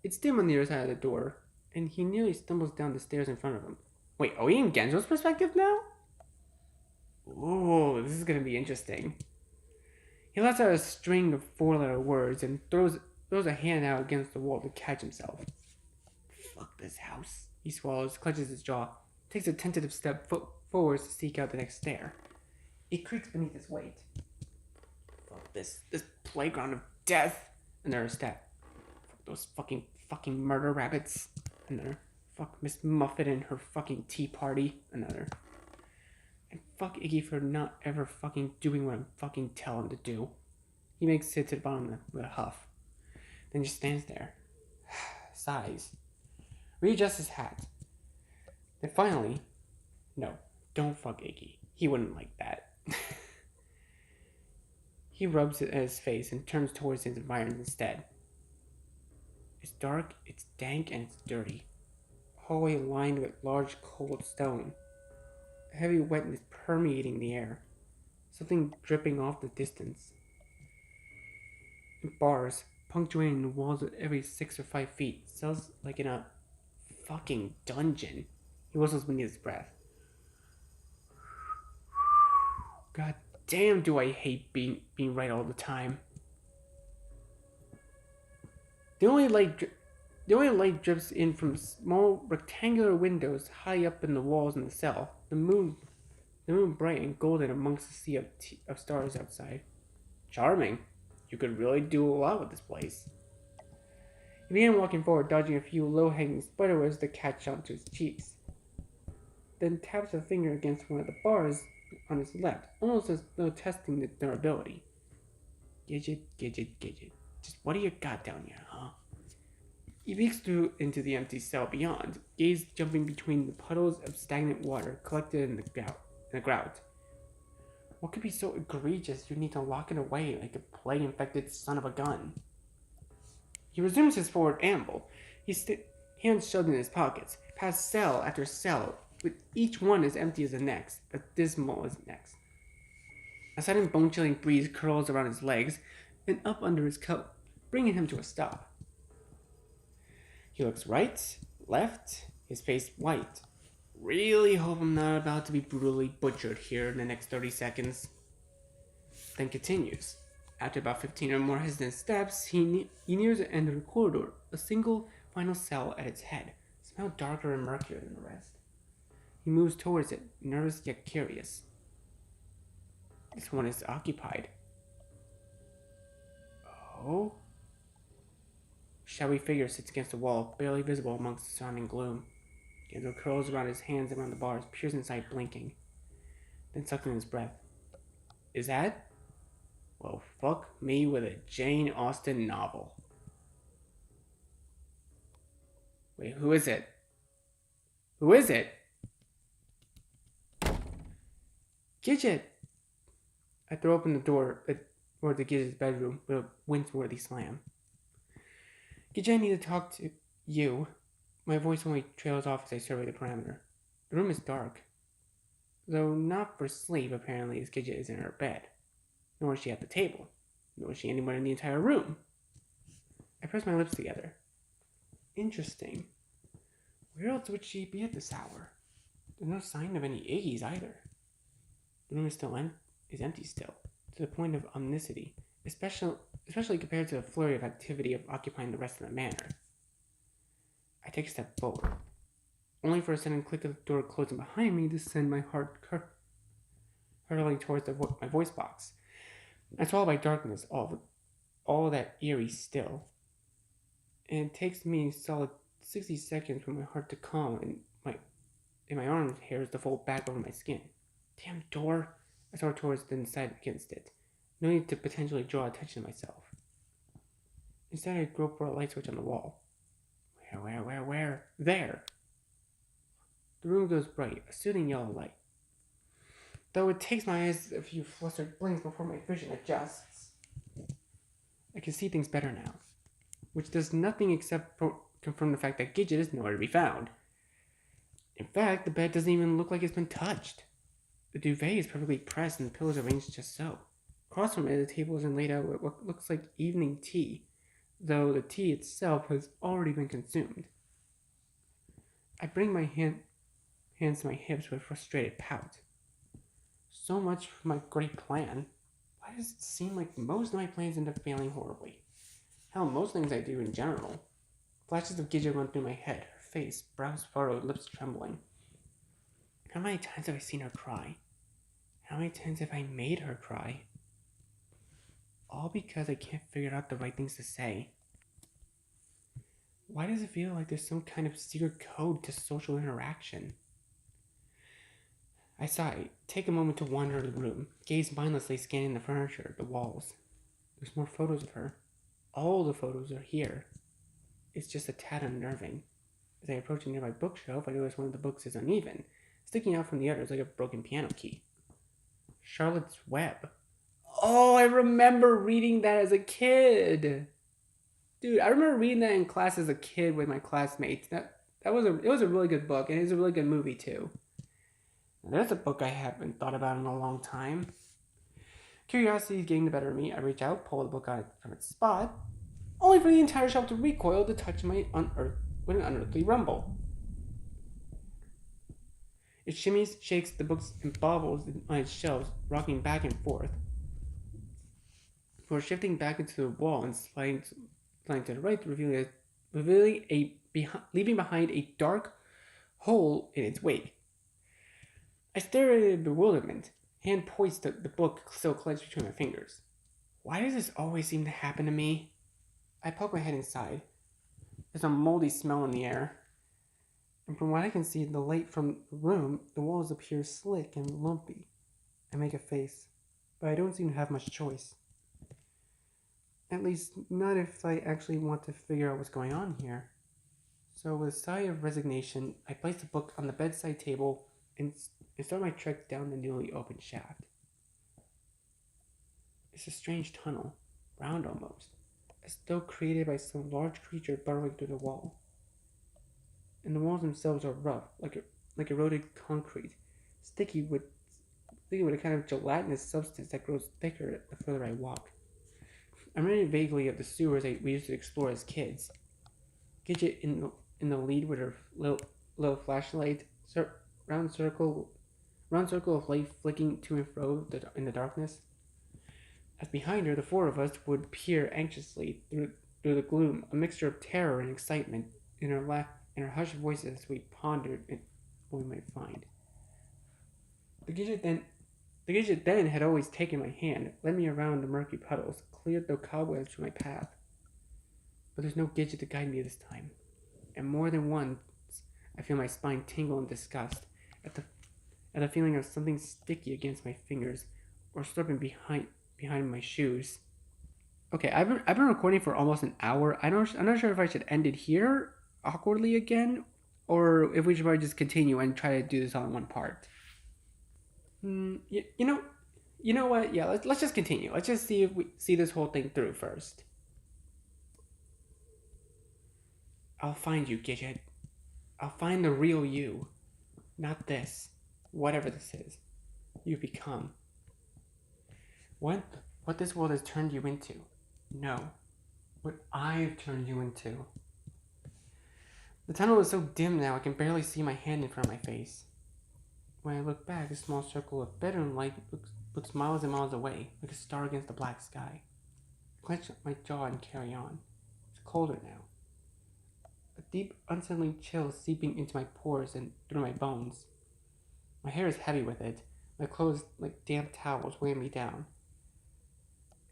It's dim on the other side of the door, and he nearly stumbles down the stairs in front of him. Wait, are we in Genzo's perspective now? Ooh, this is gonna be interesting. He lets out a string of four-letter words and throws a hand out against the wall to catch himself. Fuck this house. He swallows, clenches his jaw, takes a tentative step forwards to seek out the next stair. It creaks beneath his weight. Fuck this playground of death. Another step. Fuck those fucking murder rabbits. Another. Fuck Miss Muffet and her fucking tea party. Another. And fuck Iggy for not ever fucking doing what I'm fucking telling him to do. He makes it to the bottom with a huff. Then just stands there. Sighs. Readjusts his hat. Then finally, no, don't fuck Iggy. He wouldn't like that. He rubs it at his face and turns towards his environment instead. It's dark, it's dank, and it's dirty. A hallway lined with large cold stone. A heavy wetness permeating the air. Something dripping off the distance. Bars punctuating the walls at every 6 or 5 feet. Sounds like in a fucking dungeon. He whistles beneath his breath. God damn, do I hate being right all the time. The only light drips in from small rectangular windows high up in the walls in the cell. The moon bright and golden amongst the sea of stars outside. Charming. You could really do a lot with this place. He began walking forward, dodging a few low-hanging spiderwebs that catch onto his cheeks. Then taps a finger against one of the bars on his left, almost as though testing the durability. Gidget. Just what do you got down here, huh? He peeks through into the empty cell beyond, gaze jumping between the puddles of stagnant water collected in the grout. What could be so egregious you need to lock it away like a plague-infected son of a gun? He resumes his forward amble, hands shoved in his pockets, past cell after cell, with each one as empty as the next, as dismal as the next. A sudden bone-chilling breeze curls around his legs and up under his coat, bringing him to a stop. He looks right, left, his face white. really hope I'm not about to be brutally butchered here in the next 30 seconds. Then continues. After about 15 or more hesitant steps, he nears the end of the corridor, a single final cell at its head, smelled darker and murkier than the rest. He moves towards it, nervous yet curious. This one is occupied. Oh? Shadowy figure sits against the wall, barely visible amongst the surrounding gloom. Genzo curls around his hands around the bars, peers inside, blinking, then sucks in his breath. Is that? Well, fuck me with a Jane Austen novel. Wait, who is it? Who is it? Gidget! I throw open the door toward the Gidget's bedroom with a wince-worthy slam. Gidget, I need to talk to you. My voice only trails off as I survey the perimeter. The room is dark. Though not for sleep, apparently, as Gidget is in her bed. Nor is she at the table. Nor is she anywhere in the entire room. I press my lips together. Interesting. Where else would she be at this hour? There's no sign of any Iggy's either. The room is is empty still, to the point of omnicity, especially compared to the flurry of activity of occupying the rest of the manor. I take a step forward, only for a sudden click of the door closing behind me to send my heart hurtling towards my voice box. I swallow by darkness, all that eerie still. And it takes me a solid 60 seconds for my heart to calm and my arm hairs to fold back over my skin. Damn door! I start towards the inside against it. No need to potentially draw attention to myself. Instead, I grope for a light switch on the wall. Where? There! The room goes bright, a soothing yellow light. Though it takes my eyes a few flustered blinks before my vision adjusts. I can see things better now, which does nothing except confirm the fact that Gidget is nowhere to be found. In fact, the bed doesn't even look like it's been touched. The duvet is perfectly pressed and the pillows arranged just so. Across from it, the table is laid out with what looks like evening tea, though the tea itself has already been consumed. I bring my hands to my hips with a frustrated pout. So much for my great plan. Why does it seem like most of my plans end up failing horribly? Hell, most things I do in general. Flashes of Gidget run through my head, her face, brows furrowed, lips trembling. How many times have I seen her cry? How many times have I made her cry? All because I can't figure out the right things to say. Why does it feel like there's some kind of secret code to social interaction? I sigh, take a moment to wander the room, gaze mindlessly scanning the furniture, the walls. There's more photos of her. All the photos are here. It's just a tad unnerving. As I approach a nearby bookshelf, I notice one of the books is uneven, sticking out from the others like a broken piano key. Charlotte's Web. Oh, I remember reading that as a kid. Dude, I remember reading that in class as a kid with my classmates. It was a really good book, and it was a really good movie too. Now, there's a book I haven't thought about in a long time. Curiosity is getting the better of me. I reach out, pull the book out from its spot, only for the entire shelf to recoil to touch my with an unearthly rumble. It shimmies, shakes, the books and bobbles on its shelves, rocking back and forth, before shifting back into the wall and sliding to the right, leaving behind a dark hole in its wake. I stare at it in bewilderment, hand poised to the book still clenched between my fingers. Why does this always seem to happen to me? I poke my head inside. There's a moldy smell in the air. And from what I can see in the light from the room, the walls appear slick and lumpy. I make a face, but I don't seem to have much choice. At least, not if I actually want to figure out what's going on here. So with a sigh of resignation, I place the book on the bedside table and start my trek down the newly opened shaft. It's a strange tunnel, round almost, as though created by some large creature burrowing through the wall. And the walls themselves are rough, like eroded concrete, sticky with a kind of gelatinous substance that grows thicker the further I walk. I'm reminded vaguely of the sewers we used to explore as kids. Gidget in the lead with her little flashlight, round circle of light flicking to and fro in the darkness. As behind her, the four of us would peer anxiously through the gloom, a mixture of terror and excitement in her hushed voices as we pondered what we might find. The Gidget then had always taken my hand, led me around the murky puddles, cleared the cobwebs from my path. But there's no Gidget to guide me this time, and more than once I feel my spine tingle in disgust at the feeling of something sticky against my fingers or slipping behind my shoes. Okay, I've been recording for almost an hour. I'm not sure if I should end it here awkwardly again, or if we should probably just continue and try to do this all in one part. You know what? Yeah, let's just continue. Let's just see if we see this whole thing through first. I'll find you, Gidget. I'll find the real you. Not this. Whatever this is. You've become. What this world has turned you into. No. What I've turned you into. The tunnel is so dim now I can barely see my hand in front of my face. When I look back, a small circle of bedroom light looks miles and miles away, like a star against the black sky. I clench my jaw and carry on. It's colder now. A deep, unsettling chill seeping into my pores and through my bones. My hair is heavy with it. My clothes, like damp towels, weigh me down.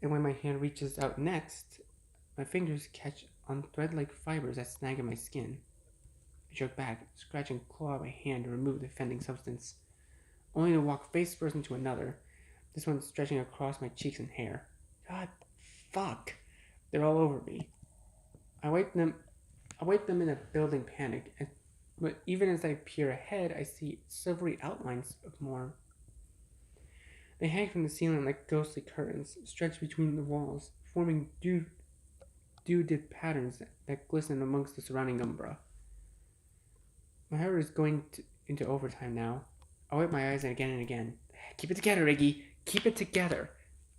And when my hand reaches out next, my fingers catch on thread-like fibers that snag in my skin. I jerk back, scratch and claw at my hand to remove the offending substance, only to walk face first into another, this one stretching across my cheeks and hair. God, fuck! They're all over me. I wipe them in a building panic, but even as I peer ahead, I see silvery outlines of more. They hang from the ceiling like ghostly curtains, stretched between the walls, forming dew-dipped patterns that glisten amongst the surrounding umbra. My heart is going into overtime now. I wipe my eyes again and again. Keep it together, Iggy. Keep it together.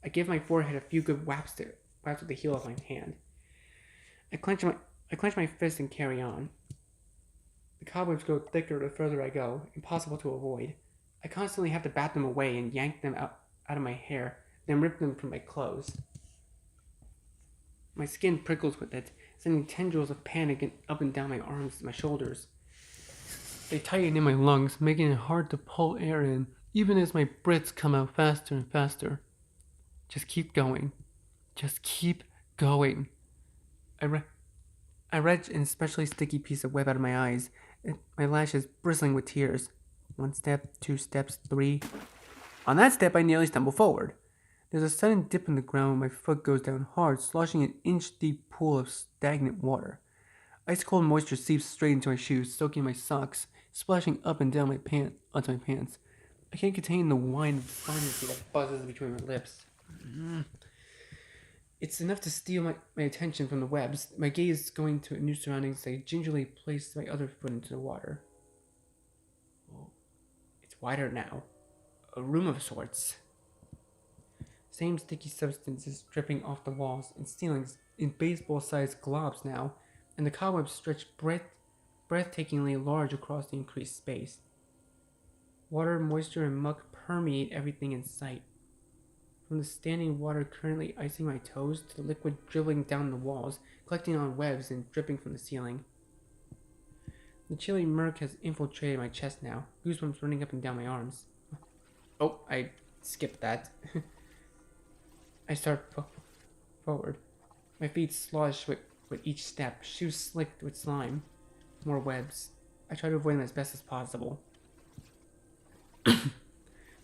I give my forehead a few good whaps with the heel of my hand. I clench my fist and carry on. The cobwebs grow thicker the further I go, impossible to avoid. I constantly have to bat them away and yank them out of my hair, then rip them from my clothes. My skin prickles with it, sending tendrils of panic up and down my arms and my shoulders. They tighten in my lungs, making it hard to pull air in, even as my breaths come out faster and faster. Just keep going. Just keep going. I wrench an especially sticky piece of web out of my eyes, my lashes bristling with tears. 1 step, 2 steps, 3. On that step, I nearly stumble forward. There's a sudden dip in the ground. My foot goes down hard, sloshing an inch-deep pool of stagnant water. Ice-cold moisture seeps straight into my shoes, soaking my socks, splashing up and down onto my pants. I can't contain the whine of despondency that buzzes between my lips. It's enough to steal my attention from the webs, my gaze going to new surroundings as I gingerly place my other foot into the water. It's wider now. A room of sorts. Same sticky substances dripping off the walls and ceilings in baseball-sized globs now, and the cobwebs stretch breathtakingly large across the increased space. Water, moisture, and muck permeate everything in sight. From the standing water currently icing my toes to the liquid dribbling down the walls, collecting on webs and dripping from the ceiling. The chilly murk has infiltrated my chest now, goosebumps running up and down my arms. Oh, I skipped that. I start forward. My feet slosh with each step, shoes slicked with slime. More webs. I try to avoid them as best as possible.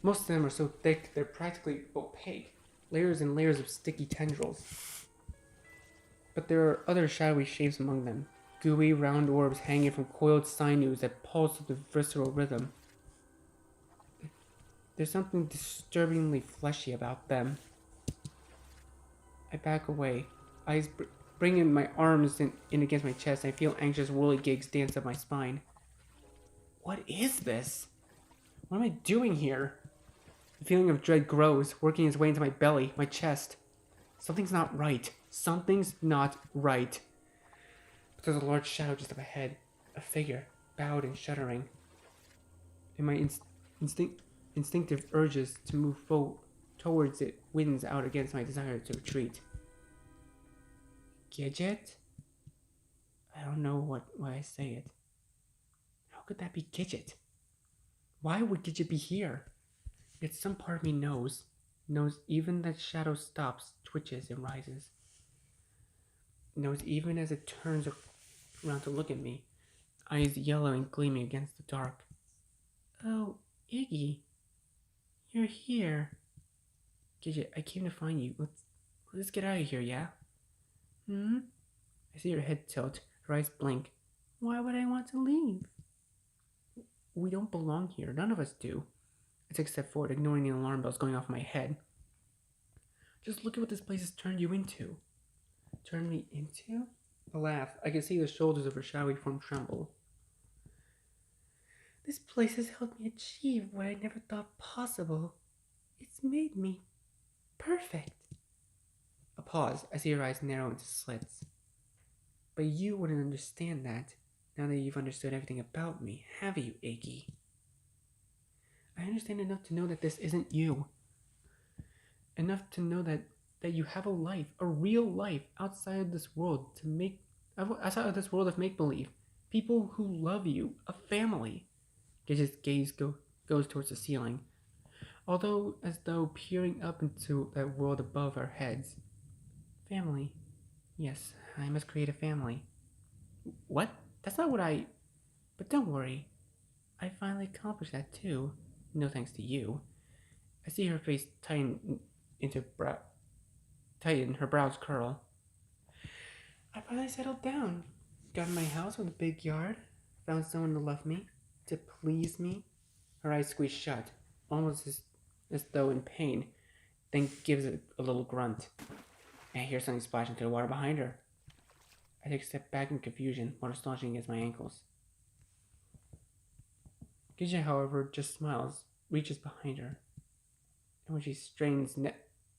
Most of them are so thick they're practically opaque, layers and layers of sticky tendrils. But there are other shadowy shapes among them, gooey round orbs hanging from coiled sinews that pulse with a visceral rhythm. There's something disturbingly fleshy about them. I back away, eyes bringing my arms in against my chest. I feel anxious whirligigs dance up my spine. What is this? What am I doing here? The feeling of dread grows, working its way into my belly, my chest. Something's not right. Something's not right. But there's a large shadow just up ahead. A figure, bowed and shuddering. and my instinctive urges to move towards it wins out against my desire to retreat. Gidget? I don't know why I say it. How could that be Gidget? Why would Gidget be here? Yet some part of me knows even that shadow stops, twitches, and rises. Knows even as it turns around to look at me, eyes yellow and gleaming against the dark. Oh, Iggy. You're here. Gidget, I came to find you. Let's get out of here, yeah? I see her head tilt, her eyes blink. Why would I want to leave? We don't belong here. None of us do. I take a step forward, ignoring the alarm bells going off in my head. Just look at what this place has turned you into. Turned me into? A laugh. I can see the shoulders of her shadowy form tremble. This place has helped me achieve what I never thought possible. It's made me perfect. A pause. I see her eyes narrow into slits. But you wouldn't understand that, now that you've understood everything about me, have you, Iggy? I understand enough to know that this isn't you. Enough to know that you have a life, a real life, outside of this world outside of this world of make-believe. People who love you, a family. Gidget's gaze goes towards the ceiling, as though peering up into that world above our heads. Family. Yes, I must create a family. What? That's not what I... But don't worry. I finally accomplished that too. No thanks to you. I see her face tighten, her brows curl. I finally settled down. Got in my house with a big yard. Found someone to love me, to please me. Her eyes squeeze shut, almost as though in pain, then gives it a little grunt. And I hear something splash into the water behind her. I take a step back in confusion, water sloshing against my ankles. Gidget, however, just smiles, reaches behind her. And when she strains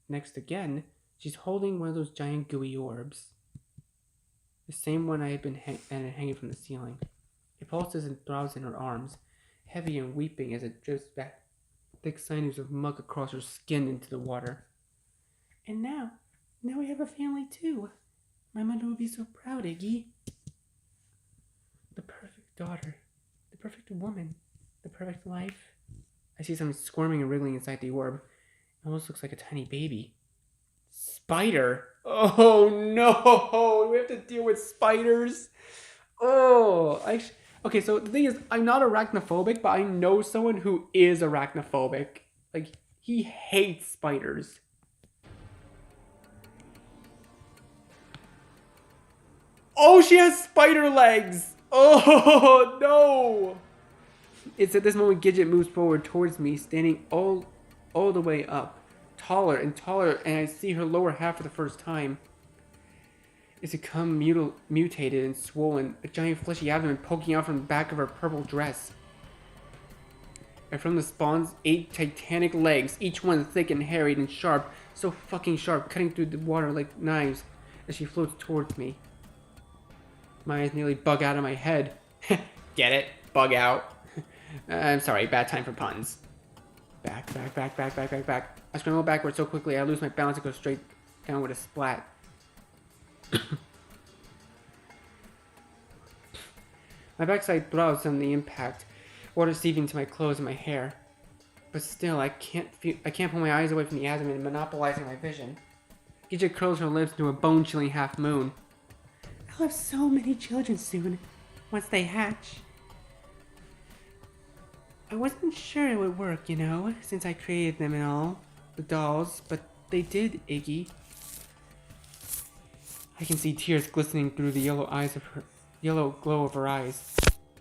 next again, she's holding one of those giant gooey orbs. The same one I had been hanging from the ceiling. It pulses and throbs in her arms, heavy and weeping as it drifts back thick sinews of muck across her skin into the water. And now we have a family too. My mother would be so proud, Iggy. The perfect daughter, the perfect woman, the perfect life. I see something squirming and wriggling inside the orb. It almost looks like a tiny baby. Spider? Oh no! We have to deal with spiders? Okay, so the thing is, I'm not arachnophobic, but I know someone who is arachnophobic. Like, he hates spiders. Oh, she has spider legs! Oh, no! It's at this moment Gidget moves forward towards me, standing all the way up. Taller and taller, and I see her lower half for the first time. It's become mutated and swollen, a giant fleshy abdomen poking out from the back of her purple dress. And from the spawns 8 titanic legs, each one thick and harried and sharp, so fucking sharp, cutting through the water like knives as she floats towards me. My eyes nearly bug out of my head. Get it? Bug out. I'm sorry, bad time for puns. Back. I scramble backward so quickly I lose my balance and go straight down with a splat. My backside throbs from the impact, water seeping to my clothes and my hair. But still, I can't pull my eyes away from the abdomen, monopolizing my vision. Gidget curls her lips into a bone-chilling half moon. I'll have so many children soon, once they hatch. I wasn't sure it would work, since I created them and all, the dolls, but they did, Iggy. I can see tears glistening through the yellow glow of her eyes.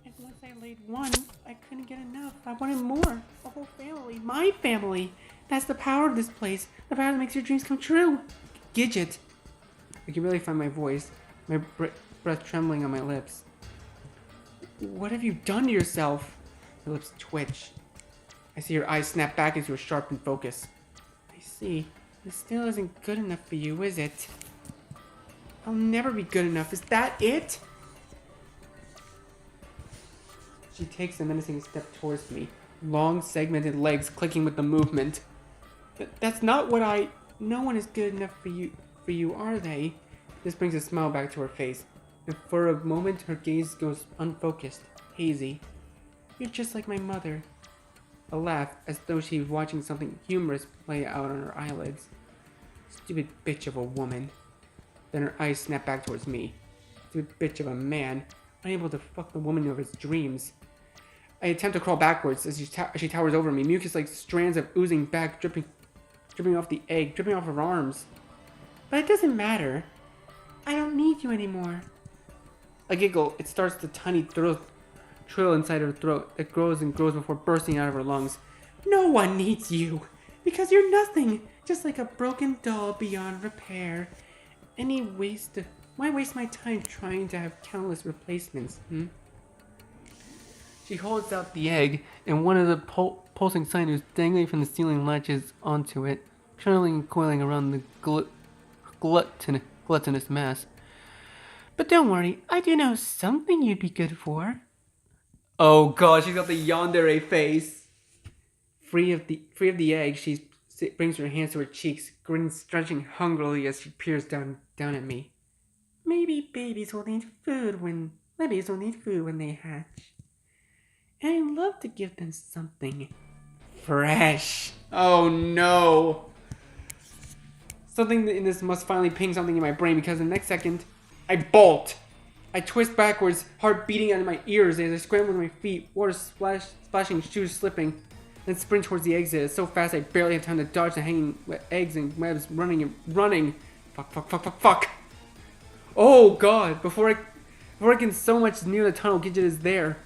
And once I laid one, I couldn't get enough. I wanted more. A whole family. My family. That's the power of this place. The power that makes your dreams come true. Gidget. I can barely find my voice, my breath trembling on my lips. What have you done to yourself? Her lips twitch. I see her eyes snap back into a sharpened focus. I see. This still isn't good enough for you, is it? I'll never be good enough. Is that it? She takes a menacing step towards me, long segmented legs clicking with the movement. That's not what I... No one is good enough for you, are they? This brings a smile back to her face, and for a moment her gaze goes unfocused, hazy. You're just like my mother. A laugh, as though she was watching something humorous play out on her eyelids. Stupid bitch of a woman. Then her eyes snap back towards me. Stupid bitch of a man, unable to fuck the woman of his dreams. I attempt to crawl backwards as she towers over me, mucus like strands of oozing back, dripping off the egg, dripping off her arms. But it doesn't matter. I don't need you anymore. A giggle, it starts the tiny trill inside her throat that grows and grows before bursting out of her lungs. No one needs you, because you're nothing, just like a broken doll beyond repair. Why waste my time trying to have countless replacements, She holds out the egg, and one of the pulsing sinews dangling from the ceiling latches onto it, trailing and coiling around the gluttonous mass. But don't worry, I do know something you'd be good for. Oh god, she's got the yandere face. Free of the egg, she brings her hands to her cheeks, grinning, stretching hungrily as she peers down at me. Maybe babies will need food when they hatch. And I'd love to give them something fresh. Oh no. Something in this must finally ping something in my brain, because the next second, I bolt. I twist backwards, heart beating out of my ears as I scramble with my feet, water splashing, shoes slipping, then sprint towards the exit. It's so fast I barely have time to dodge the hanging eggs and webs, running. Fuck. Oh god, before I can so much near the tunnel, Gidget is there.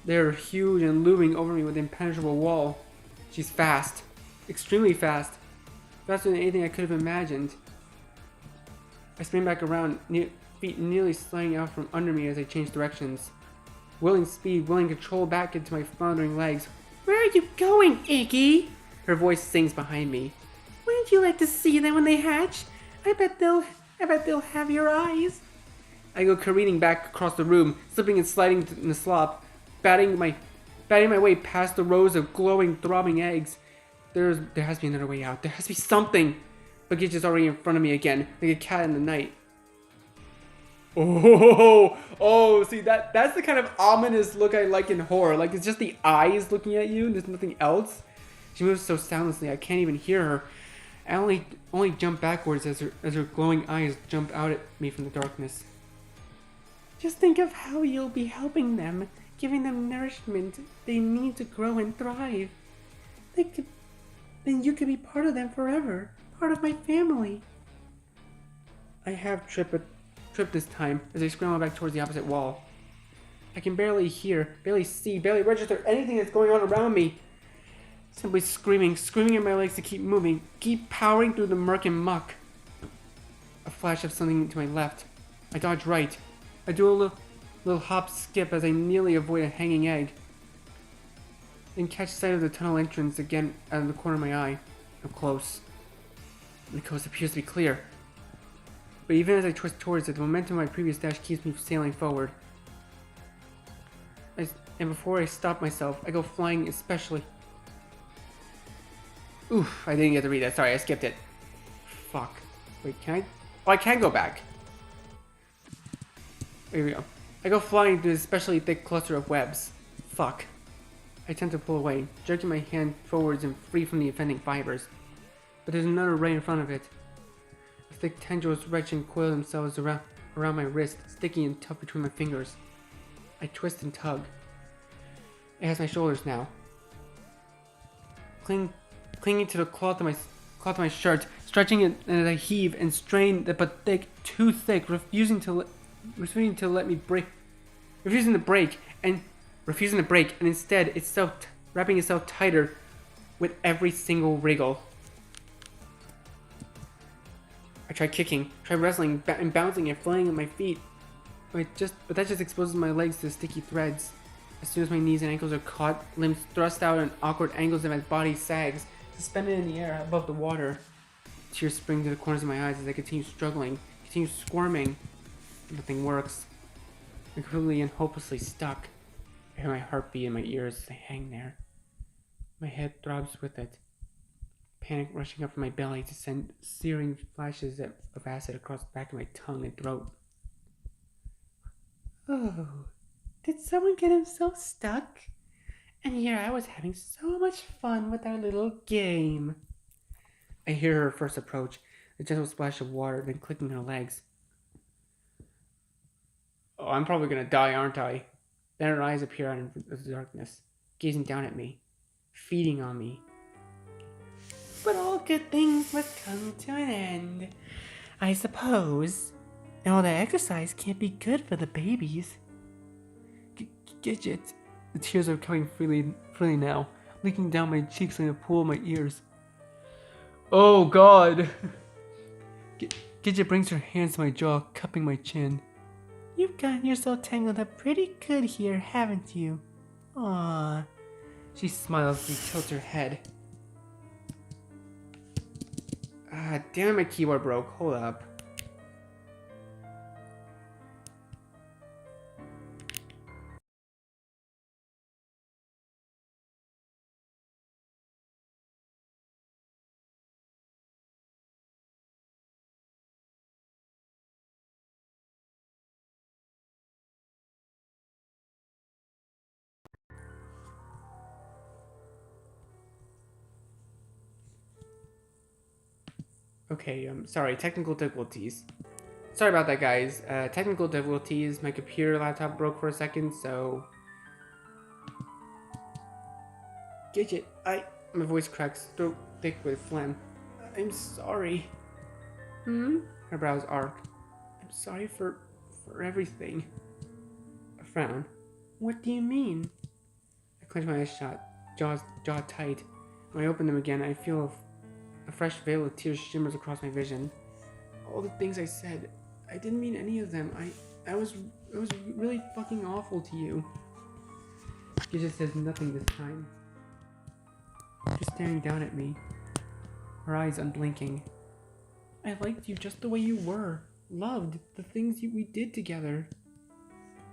They're huge and looming over me with an impenetrable wall. She's fast. Extremely fast. Faster than anything I could have imagined. I spin back around, feet nearly sliding out from under me as I change directions. Willing speed, willing control back into my floundering legs. Where are you going, Iggy? Her voice sings behind me. Wouldn't you like to see them when they hatch? I bet they'll have your eyes. I go careening back across the room, slipping and sliding in the slop, batting my way past the rows of glowing, throbbing eggs. There has to be another way out. There has to be something. But Gidget's already in front of me again, like a cat in the night. Oh, see, that's the kind of ominous look I like in horror. Like, it's just the eyes looking at you and there's nothing else. She moves so soundlessly I can't even hear her. I only jump backwards as her glowing eyes jump out at me from the darkness. Just think of how you'll be helping them, giving them nourishment they need to grow and thrive. Then you could be part of them forever, part of my family. I have tripped this time as I scramble back towards the opposite wall. I can barely hear, barely see, barely register anything that's going on around me. Simply screaming at my legs to keep moving, keep powering through the murk and muck. A flash of something to my left. I dodge right. I do a little hop skip as I nearly avoid a hanging egg. Then catch sight of the tunnel entrance again out of the corner of my eye. I'm close. The coast appears to be clear. But even as I twist towards it, the momentum of my previous dash keeps me sailing forward. And before I stop myself, I go flying especially. Oof, I didn't get to read that. Sorry, I skipped it. Fuck. Wait, can I? Oh, I can go back. Here we go. I go flying through this especially thick cluster of webs. Fuck. I attempt to pull away, jerking my hand forwards and free from the offending fibers. But there's another right in front of it. The thick tendrils wrench and coil themselves around my wrist, sticky and tough between my fingers. I twist and tug. It has my shoulders now. Clinging to the cloth of my shirt, stretching it as I heave and strain, but thick, too thick, refusing to break, and instead itself wrapping itself tighter with every single wriggle. I try kicking, try wrestling and bouncing and flying at my feet, but that just exposes my legs to sticky threads. As soon as my knees and ankles are caught, limbs thrust out at awkward angles and my body sags, suspended in the air above the water. Tears spring to the corners of my eyes as I continue struggling, continue squirming. Nothing works. I'm completely and hopelessly stuck. I hear my heartbeat in my ears as I hang there, My head throbs with it, panic rushing up from my belly to send searing flashes of acid across the back of my tongue and throat. Oh, did someone get himself stuck? And here I was having so much fun with our little game. I hear her first approach, a gentle splash of water, then clicking her legs. Oh, I'm probably gonna die, aren't I? Then her eyes appear out of the darkness, gazing down at me, feeding on me. But all good things must come to an end, I suppose. And all that exercise can't be good for the babies. Gidget. The tears are coming freely now, leaking down my cheeks like a pool of my ears. Oh God! Gidget brings her hands to my jaw, cupping my chin. You've gotten yourself tangled up pretty good here, haven't you? Aww. She smiles and tilts her head. Ah, damn it, my keyboard broke. Hold up. Okay, sorry, technical difficulties. Sorry about that, guys. Technical difficulties. My computer laptop broke for a second, so... Gidget, My voice cracks, throat thick with phlegm. I'm sorry. Her brows arc. I'm sorry for everything. A frown. What do you mean? I clench my eyes shut, jaw tight. When I open them again, I feel a fresh veil of tears shimmers across my vision. All the things I said, I didn't mean any of them. I was really fucking awful to you. She just says nothing this time. Just staring down at me, her eyes unblinking. I liked you just the way you were. Loved the things we did together.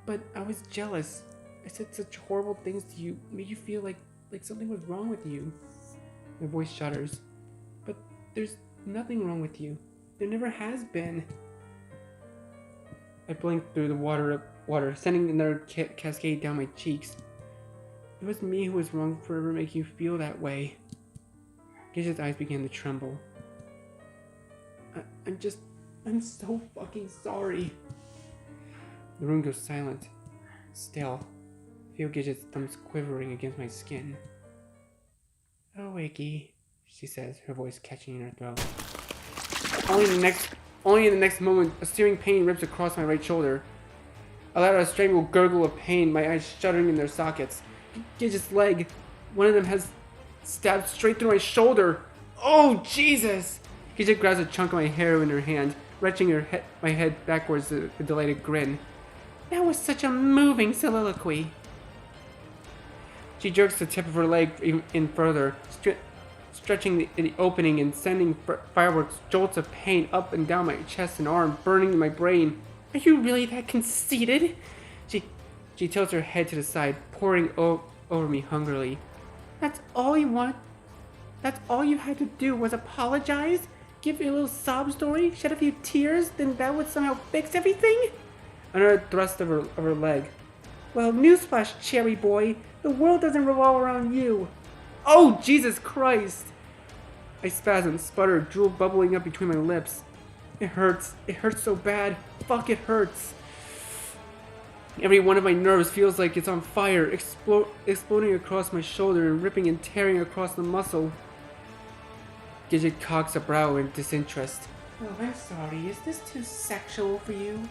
But I was jealous. I said such horrible things to you, made you feel like something was wrong with you. My voice shudders. But there's nothing wrong with you. There never has been. I blinked through the water, sending another cascade down my cheeks. It was me who was wrong for ever making you feel that way. Gidget's eyes began to tremble. I'm so fucking sorry. The room goes silent. Still. I feel Gidget's thumbs quivering against my skin. Oh, Iggy, she says, her voice catching in her throat. Only in the next moment, a searing pain rips across my right shoulder. I let out a strangled gurgle of pain, my eyes shuddering in their sockets. Gidget's leg, one of them has stabbed straight through my shoulder. Oh, Jesus! Gidget grabs a chunk of my hair in her hand, wrenching my head backwards with a delighted grin. That was such a moving soliloquy. She jerks the tip of her leg in further, stretching the opening and sending fireworks jolts of pain up and down my chest and arm, burning my brain. Are you really that conceited? She tilts her head to the side, poring over me hungrily. That's all you want? That's all you had to do was apologize? Give me a little sob story? Shed a few tears? Then that would somehow fix everything? Another thrust of her leg. Well, newsflash, cherry boy. The world doesn't revolve around you. Oh, Jesus Christ! I spasm, sputter, drool bubbling up between my lips. It hurts. It hurts so bad. Fuck, it hurts. Every one of my nerves feels like it's on fire, exploding across my shoulder and ripping and tearing across the muscle. Gidget cocks a brow in disinterest. Oh, I'm sorry. Is this too sexual for you?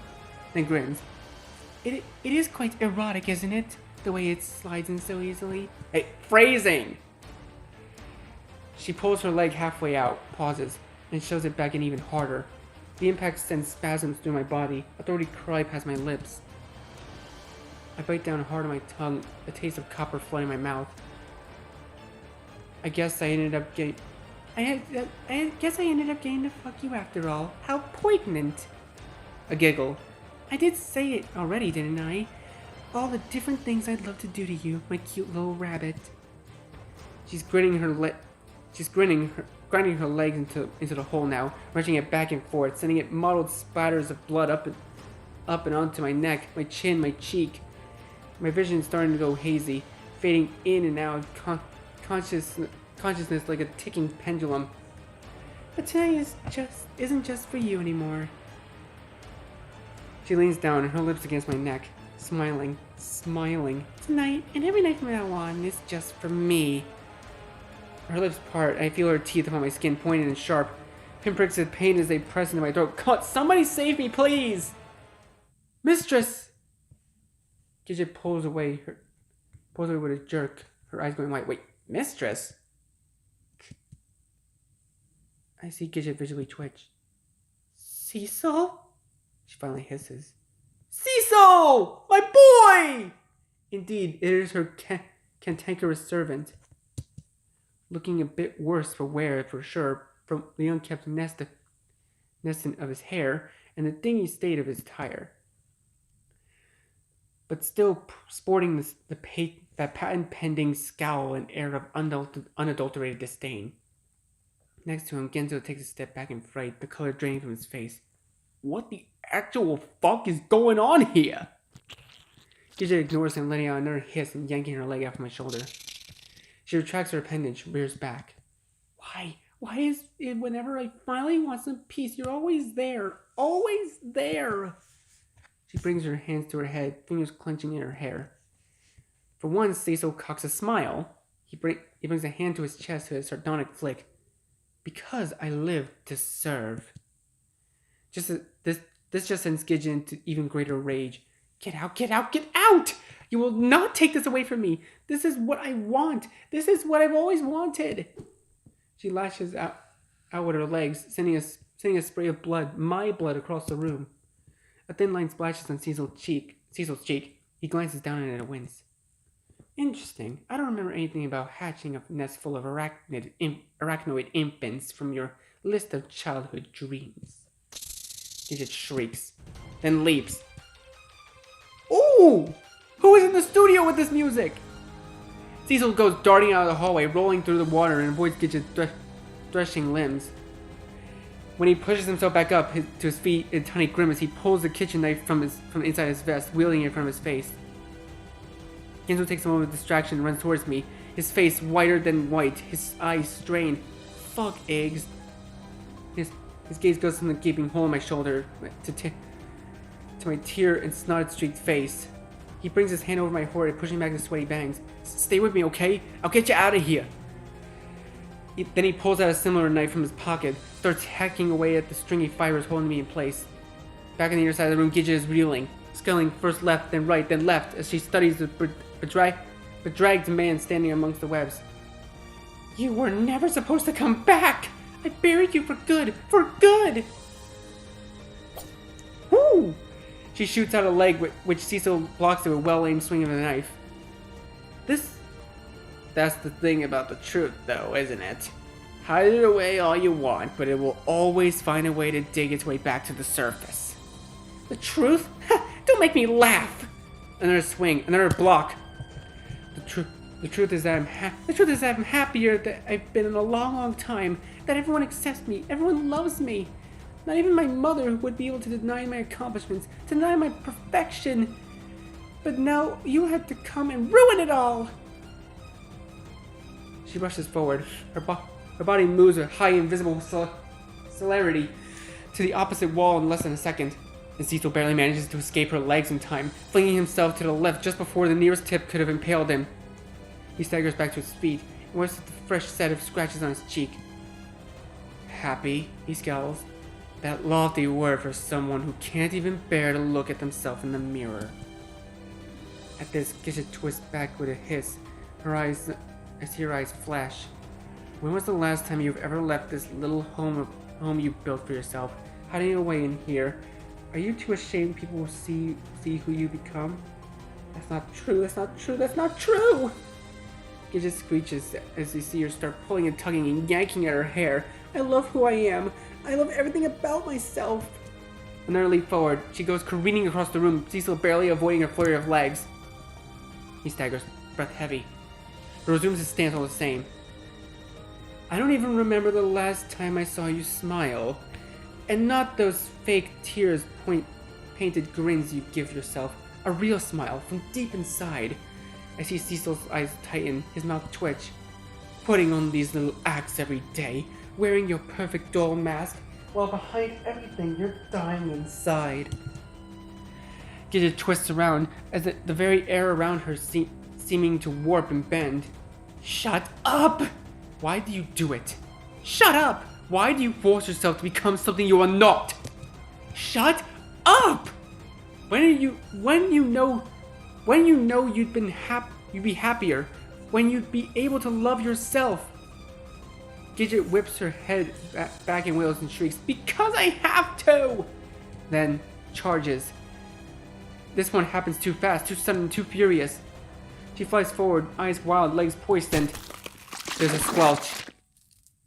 Then grins. It is quite erotic, isn't it? The way it slides in so easily. Hey, phrasing! She pulls her leg halfway out, pauses, and shoves it back in even harder. The impact sends spasms through my body, a throaty cry past my lips. I bite down hard on my tongue, a taste of copper flooding my mouth. I guess I ended up getting to fuck you after all. How poignant! A giggle. I did say it already, didn't I? All the different things I'd love to do to you, my cute little rabbit. She's grinding her legs into the hole now, wrenching it back and forth, sending it mottled splatters of blood up and onto my neck, my chin, my cheek. My vision is starting to go hazy, fading in and out of consciousness like a ticking pendulum. But tonight isn't just for you anymore. She leans down, her lips against my neck, smiling. Tonight, and every night from now on, is just for me. Her lips part, and I feel her teeth upon my skin, pointed and sharp. Pinpricks of pain as they press into my throat. Come on, somebody save me, please! Mistress! Gidget pulls away with a jerk, her eyes going wide. Wait, mistress? I see Gidget visually twitch. Cecil? She finally hisses. Cecil! My boy! Indeed, it is her cantankerous servant. Looking a bit worse for wear, for sure, from the unkept nesting of his hair and the dingy state of his attire. But still sporting that patent-pending scowl and air of unadulterated disdain. Next to him, Genzo takes a step back in fright, the color draining from his face. What the actual fuck is going on here? Gidget ignores him, letting out another hiss and yanking her leg out from my shoulder. She retracts her appendage, rears back. Why? Why is it whenever I finally want some peace, you're always there? Always there! She brings her hands to her head, fingers clenching in her hair. For once, Cecil cocks a smile. He brings a hand to his chest with a sardonic flick. Because I live to serve. This just sends Gidget into even greater rage. Get out, get out, get out! You will not take this away from me. This is what I want. This is what I've always wanted. She lashes out with her legs, sending a spray of blood, my blood, across the room. A thin line splashes on Cecil's cheek. He glances down at it and winks. Interesting. I don't remember anything about hatching a nest full of arachnoid infants from your list of childhood dreams. Gidget shrieks, then leaps. Ooh! Who is in the studio with this music? Cecil goes darting out of the hallway, rolling through the water, and avoids Gidget's threshing limbs. When he pushes himself back up to his feet in a tiny grimace, he pulls the kitchen knife from inside his vest, wielding it in front of his face. Genzo takes a moment of distraction and runs towards me, his face whiter than white, his eyes strained. Fuck, eggs. His gaze goes from the gaping hole in my shoulder to my tear and snot-streaked face. He brings his hand over my forehead, pushing back the sweaty bangs. Stay with me, okay? I'll get you out of here. Then he pulls out a similar knife from his pocket, starts hacking away at the stringy fibers holding me in place. Back on the other side of the room, Gidget is reeling, sculling first left, then right, then left, as she studies the bedragged man standing amongst the webs. You were never supposed to come back! I buried you for good! For good! Woo! She shoots out a leg, which Cecil blocks with a well-aimed swing of the knife. That's the thing about the truth, though, isn't it? Hide it away all you want, but it will always find a way to dig its way back to the surface. The truth? Don't make me laugh! Another swing, another block. The truth is that I'm happier than I've been in a long, long time. That everyone accepts me, everyone loves me. Not even my mother would be able to deny my accomplishments, deny my perfection. But now you have to come and ruin it all! She rushes forward. Her body moves with high invisible celerity to the opposite wall in less than a second, and Cecil barely manages to escape her legs in time, flinging himself to the left just before the nearest tip could have impaled him. He staggers back to his feet and wipes the fresh set of scratches on his cheek. Happy, he scowls. That lofty word for someone who can't even bear to look at themselves in the mirror. At this, Gidget twists back with a hiss. I see her eyes flash. When was the last time you've ever left this little home you built for yourself, hiding away in here? Are you too ashamed people will see who you become? That's not true, that's not true, that's not true! Gidget screeches as you see her start pulling and tugging and yanking at her hair. I love who I am. I love everything about myself. Another leap forward. She goes careening across the room, Cecil barely avoiding her flurry of legs. He staggers, breath heavy, but resumes his stance all the same. I don't even remember the last time I saw you smile. And not those fake tears painted grins you give yourself. A real smile from deep inside. I see Cecil's eyes tighten, his mouth twitch. Putting on these little acts every day, wearing your perfect doll mask, while behind everything you're dying inside. Gidget twists around, as the very air around her seeming to warp and bend. Shut up! Why do you do it? Shut up! Why do you force yourself to become something you are not? Shut up! When you know you'd be happier, when you'd be able to love yourself. Gidget whips her head back and wails and shrieks, "Because I have to!" Then charges. This one happens too fast, too sudden, too furious. She flies forward, eyes wild, legs poised, and there's a squelch.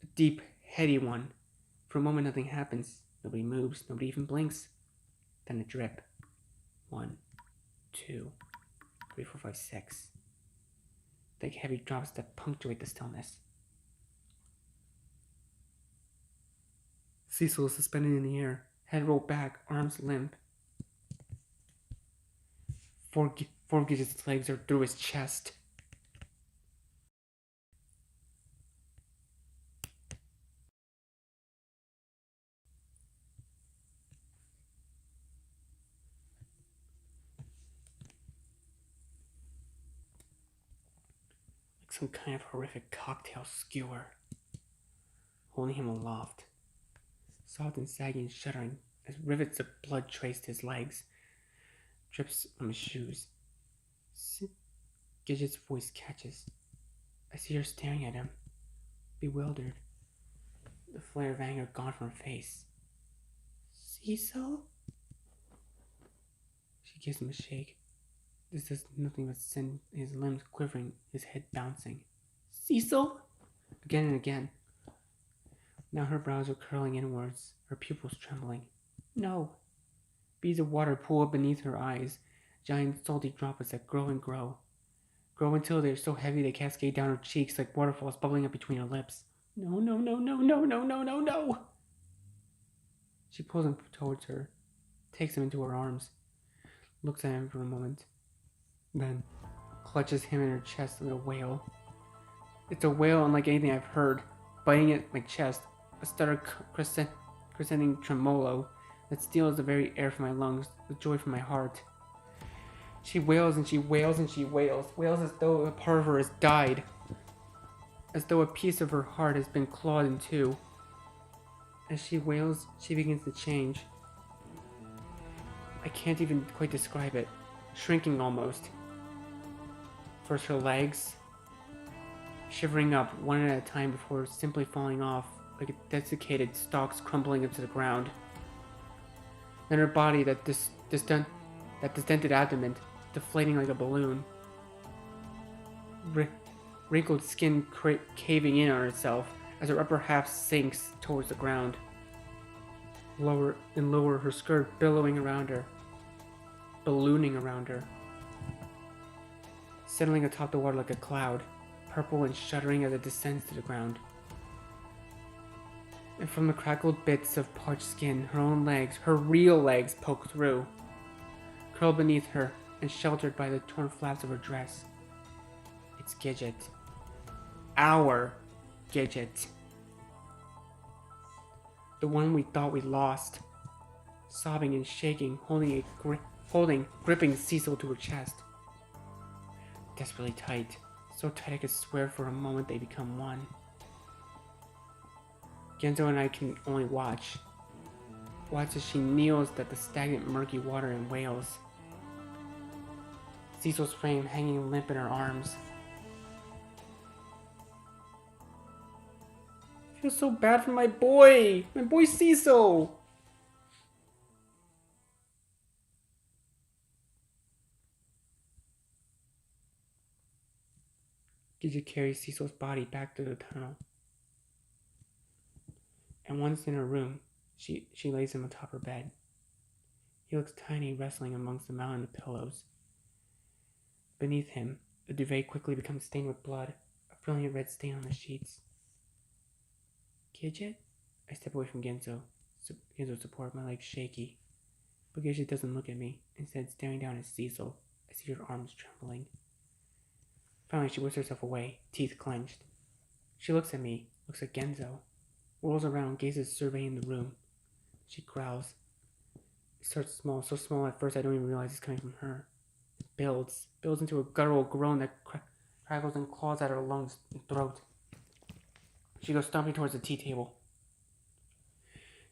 A deep, heady one. For a moment, nothing happens. Nobody moves, nobody even blinks. Then a drip. 1, 2, 3, 4, 5, 6. Thick, heavy drops that punctuate the stillness. Cecil is suspended in the air, head rolled back, arms limp. Four Gidget's legs are through his chest. Like some kind of horrific cocktail skewer, holding him aloft. Soft and sagging and shuddering as rivets of blood traced his legs. Drips from his shoes. Gidget's voice catches. I see her staring at him, bewildered. The flare of anger gone from her face. Cecil? She gives him a shake. This does nothing but send his limbs quivering, his head bouncing. Cecil? Again and again. Now her brows are curling inwards, her pupils trembling. No. Beads of water pool up beneath her eyes, giant salty droplets that grow and grow. Grow until they are so heavy they cascade down her cheeks like waterfalls bubbling up between her lips. No, no, no, no, no, no, no, no, no. She pulls him towards her, takes him into her arms, looks at him for a moment, then clutches him in her chest with a wail. It's a wail unlike anything I've heard, biting at my chest, a stutter crescenting tremolo that steals the very air from my lungs, the joy from my heart. She wails and she wails and she wails as though a part of her has died, as though a piece of her heart has been clawed in two. As she wails, she begins to change. I can't even quite describe it, shrinking almost. First her legs, shivering up one at a time before simply falling off like a desiccated stalks crumbling into the ground. Then her body, that distended abdomen, deflating like a balloon. Wrinkled skin caving in on itself as her upper half sinks towards the ground. Lower and lower, her skirt billowing around her, ballooning around her, settling atop the water like a cloud, purple and shuddering as it descends to the ground. And from the crackled bits of parched skin, her own legs, her real legs, poke through, curled beneath her and sheltered by the torn flaps of her dress. It's Gidget. Our Gidget. The one we thought we lost. Sobbing and shaking, gripping Cecil to her chest. Desperately tight, so tight I could swear for a moment they become one. Genzo and I can only watch. Watch as she kneels at the stagnant murky water and wails. Cecil's frame hanging limp in her arms. I feel so bad for my boy Cecil! Gidget carries Cecil's body back to the tunnel. And once in her room, she lays him atop her bed. He looks tiny, wrestling amongst the mountain of pillows. Beneath him, the duvet quickly becomes stained with blood, a brilliant red stain on the sheets. Gidget? I step away from Genzo. Genzo's support, my legs shaky. But Gidget doesn't look at me, instead staring down at Cecil. I see her arms trembling. Finally, she whips herself away, teeth clenched. She looks at me, looks at Genzo, whirls around, gazes surveying the room. She growls. It starts small, so small at first I don't even realize it's coming from her. It builds into a guttural groan that crackles and claws at her lungs and throat. She goes stomping towards the tea table,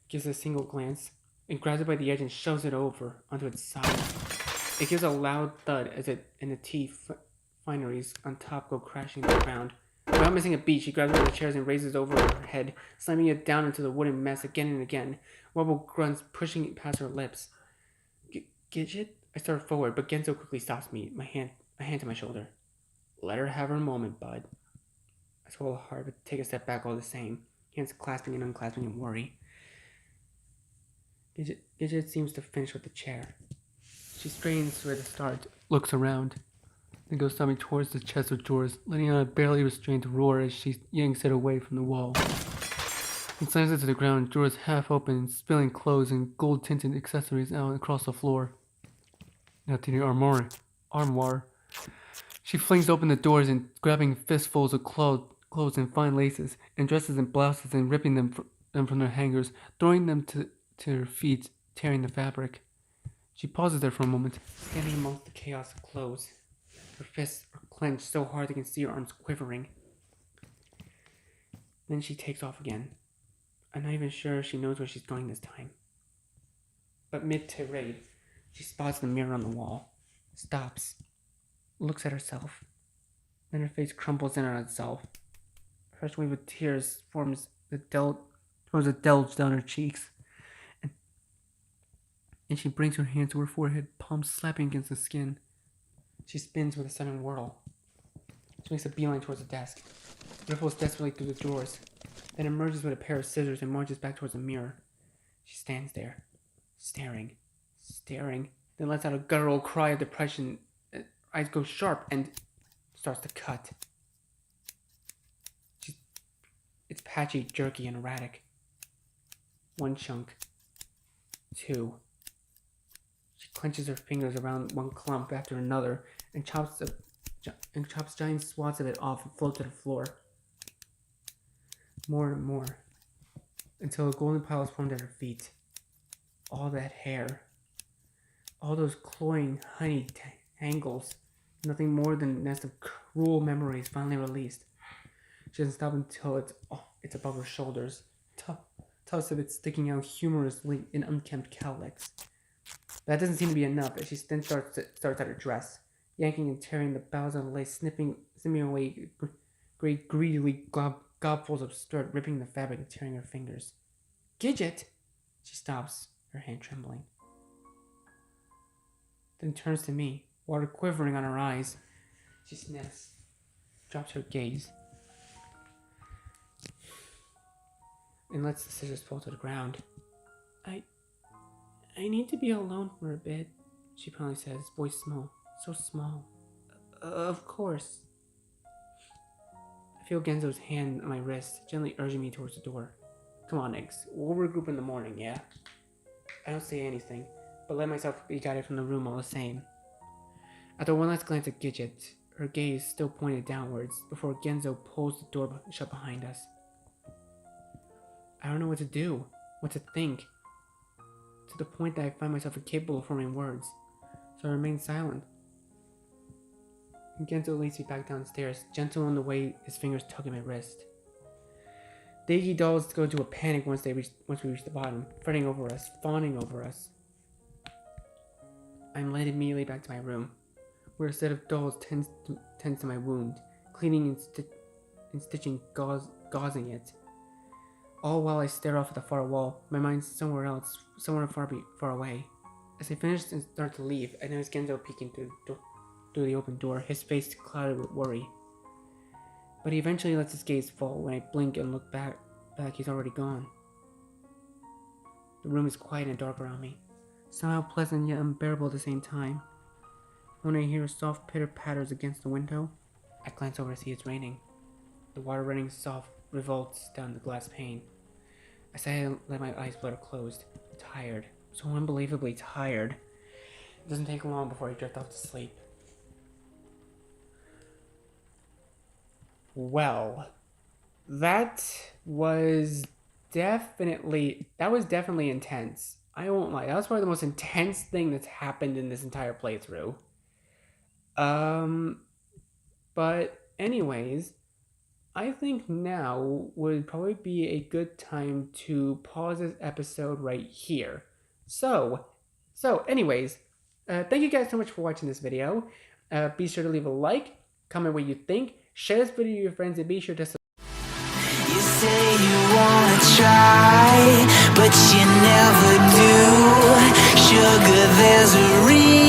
gives it a single glance, and grabs it by the edge and shoves it over onto its side. It gives a loud thud as it and the tea fineries on top go crashing to the ground. Without missing a beat, she grabs one of the chairs and raises it over her head, slamming it down into the wooden mess again and again. Wobble grunts pushing it past her lips. Gidget? I start forward, but Genzo quickly stops me, a hand to my shoulder. Let her have her moment, bud. I swallow hard, but take a step back all the same, hands clasping and unclasping in worry. Gidget seems to finish with the chair. She strains where to start, looks around, then goes stomping towards the chest of drawers, letting out a barely restrained roar as she yanks it away from the wall. And slams it to the ground, drawers half open, spilling clothes and gold-tinted accessories out across the floor. Now to the armoire. She flings open the doors and grabbing fistfuls of clothes and fine laces, and dresses and blouses, and ripping them from their hangers, throwing them to her feet, tearing the fabric. She pauses there for a moment, standing amongst the chaos of clothes. Her fists are clenched so hard they can see her arms quivering. Then she takes off again. I'm not even sure she knows where she's going this time. But mid-tirade, she spots the mirror on the wall, stops, looks at herself. Then her face crumples in on itself. A fresh wave of tears forms a delge down her cheeks. And she brings her hand to her forehead, palms slapping against the skin. She spins with a sudden whirl. She makes a beeline towards the desk, ripples desperately through the drawers, then emerges with a pair of scissors and marches back towards the mirror. She stands there, staring, then lets out a guttural cry of depression. Her eyes go sharp and starts to cut. It's patchy, jerky, and erratic. One chunk. Two. She clenches her fingers around one clump after another and chops giant swaths of it off and float to the floor. More and more, until a golden pile is formed at her feet. All that hair, all those cloying honey tangles, nothing more than a nest of cruel memories finally released. She doesn't stop until it's above her shoulders, tufts of it sticking out humorously in unkempt cowlicks. That doesn't seem to be enough, as she then starts at her dress, yanking and tearing the bows on the lace, snipping away great greedily gobfuls of skirt, ripping the fabric and tearing her fingers. Gidget! She stops, her hand trembling. Then turns to me, water quivering on her eyes. She sniffs, drops her gaze, and lets the scissors fall to the ground. I need to be alone for a bit, she finally says, voice small, so small. Of course. I feel Genzo's hand on my wrist, gently urging me towards the door. Come on, Eggs, we'll regroup in the morning, yeah? I don't say anything, but let myself be guided from the room all the same. After one last glance at Gidget, her gaze still pointed downwards, before Genzo pulls the door shut behind us. I don't know what to do, what to think, to the point that I find myself incapable of forming words, so I remain silent. And Genzo leads me back downstairs, gentle on the way his fingers tug at my wrist. The Iggy dolls go into a panic once we reach the bottom, fretting over us, fawning over us. I'm led immediately back to my room, where a set of dolls tends to my wound, cleaning and stitching, gauzing it. All while I stare off at the far wall, my mind somewhere else, somewhere far away. As I finish and start to leave, I notice Genzo peeking through the open door, his face clouded with worry. But he eventually lets his gaze fall. When I blink and look back, he's already gone. The room is quiet and dark around me, somehow pleasant yet unbearable at the same time. When I hear soft pitter-patters against the window, I glance over to see it's raining. The water running soft revolts down the glass pane. As I let my eyes flutter closed. Tired. So unbelievably tired. It doesn't take long before I drift off to sleep. Well, that was definitely intense. I won't lie. That was probably the most intense thing that's happened in this entire playthrough. But anyways, I think now would probably be a good time to pause this episode right here. So anyways, thank you guys so much for watching this video. Be sure to leave a like, comment what you think, share this video with your friends, and be sure to You say you wanna try, but you never do. Sugar, there's a reason.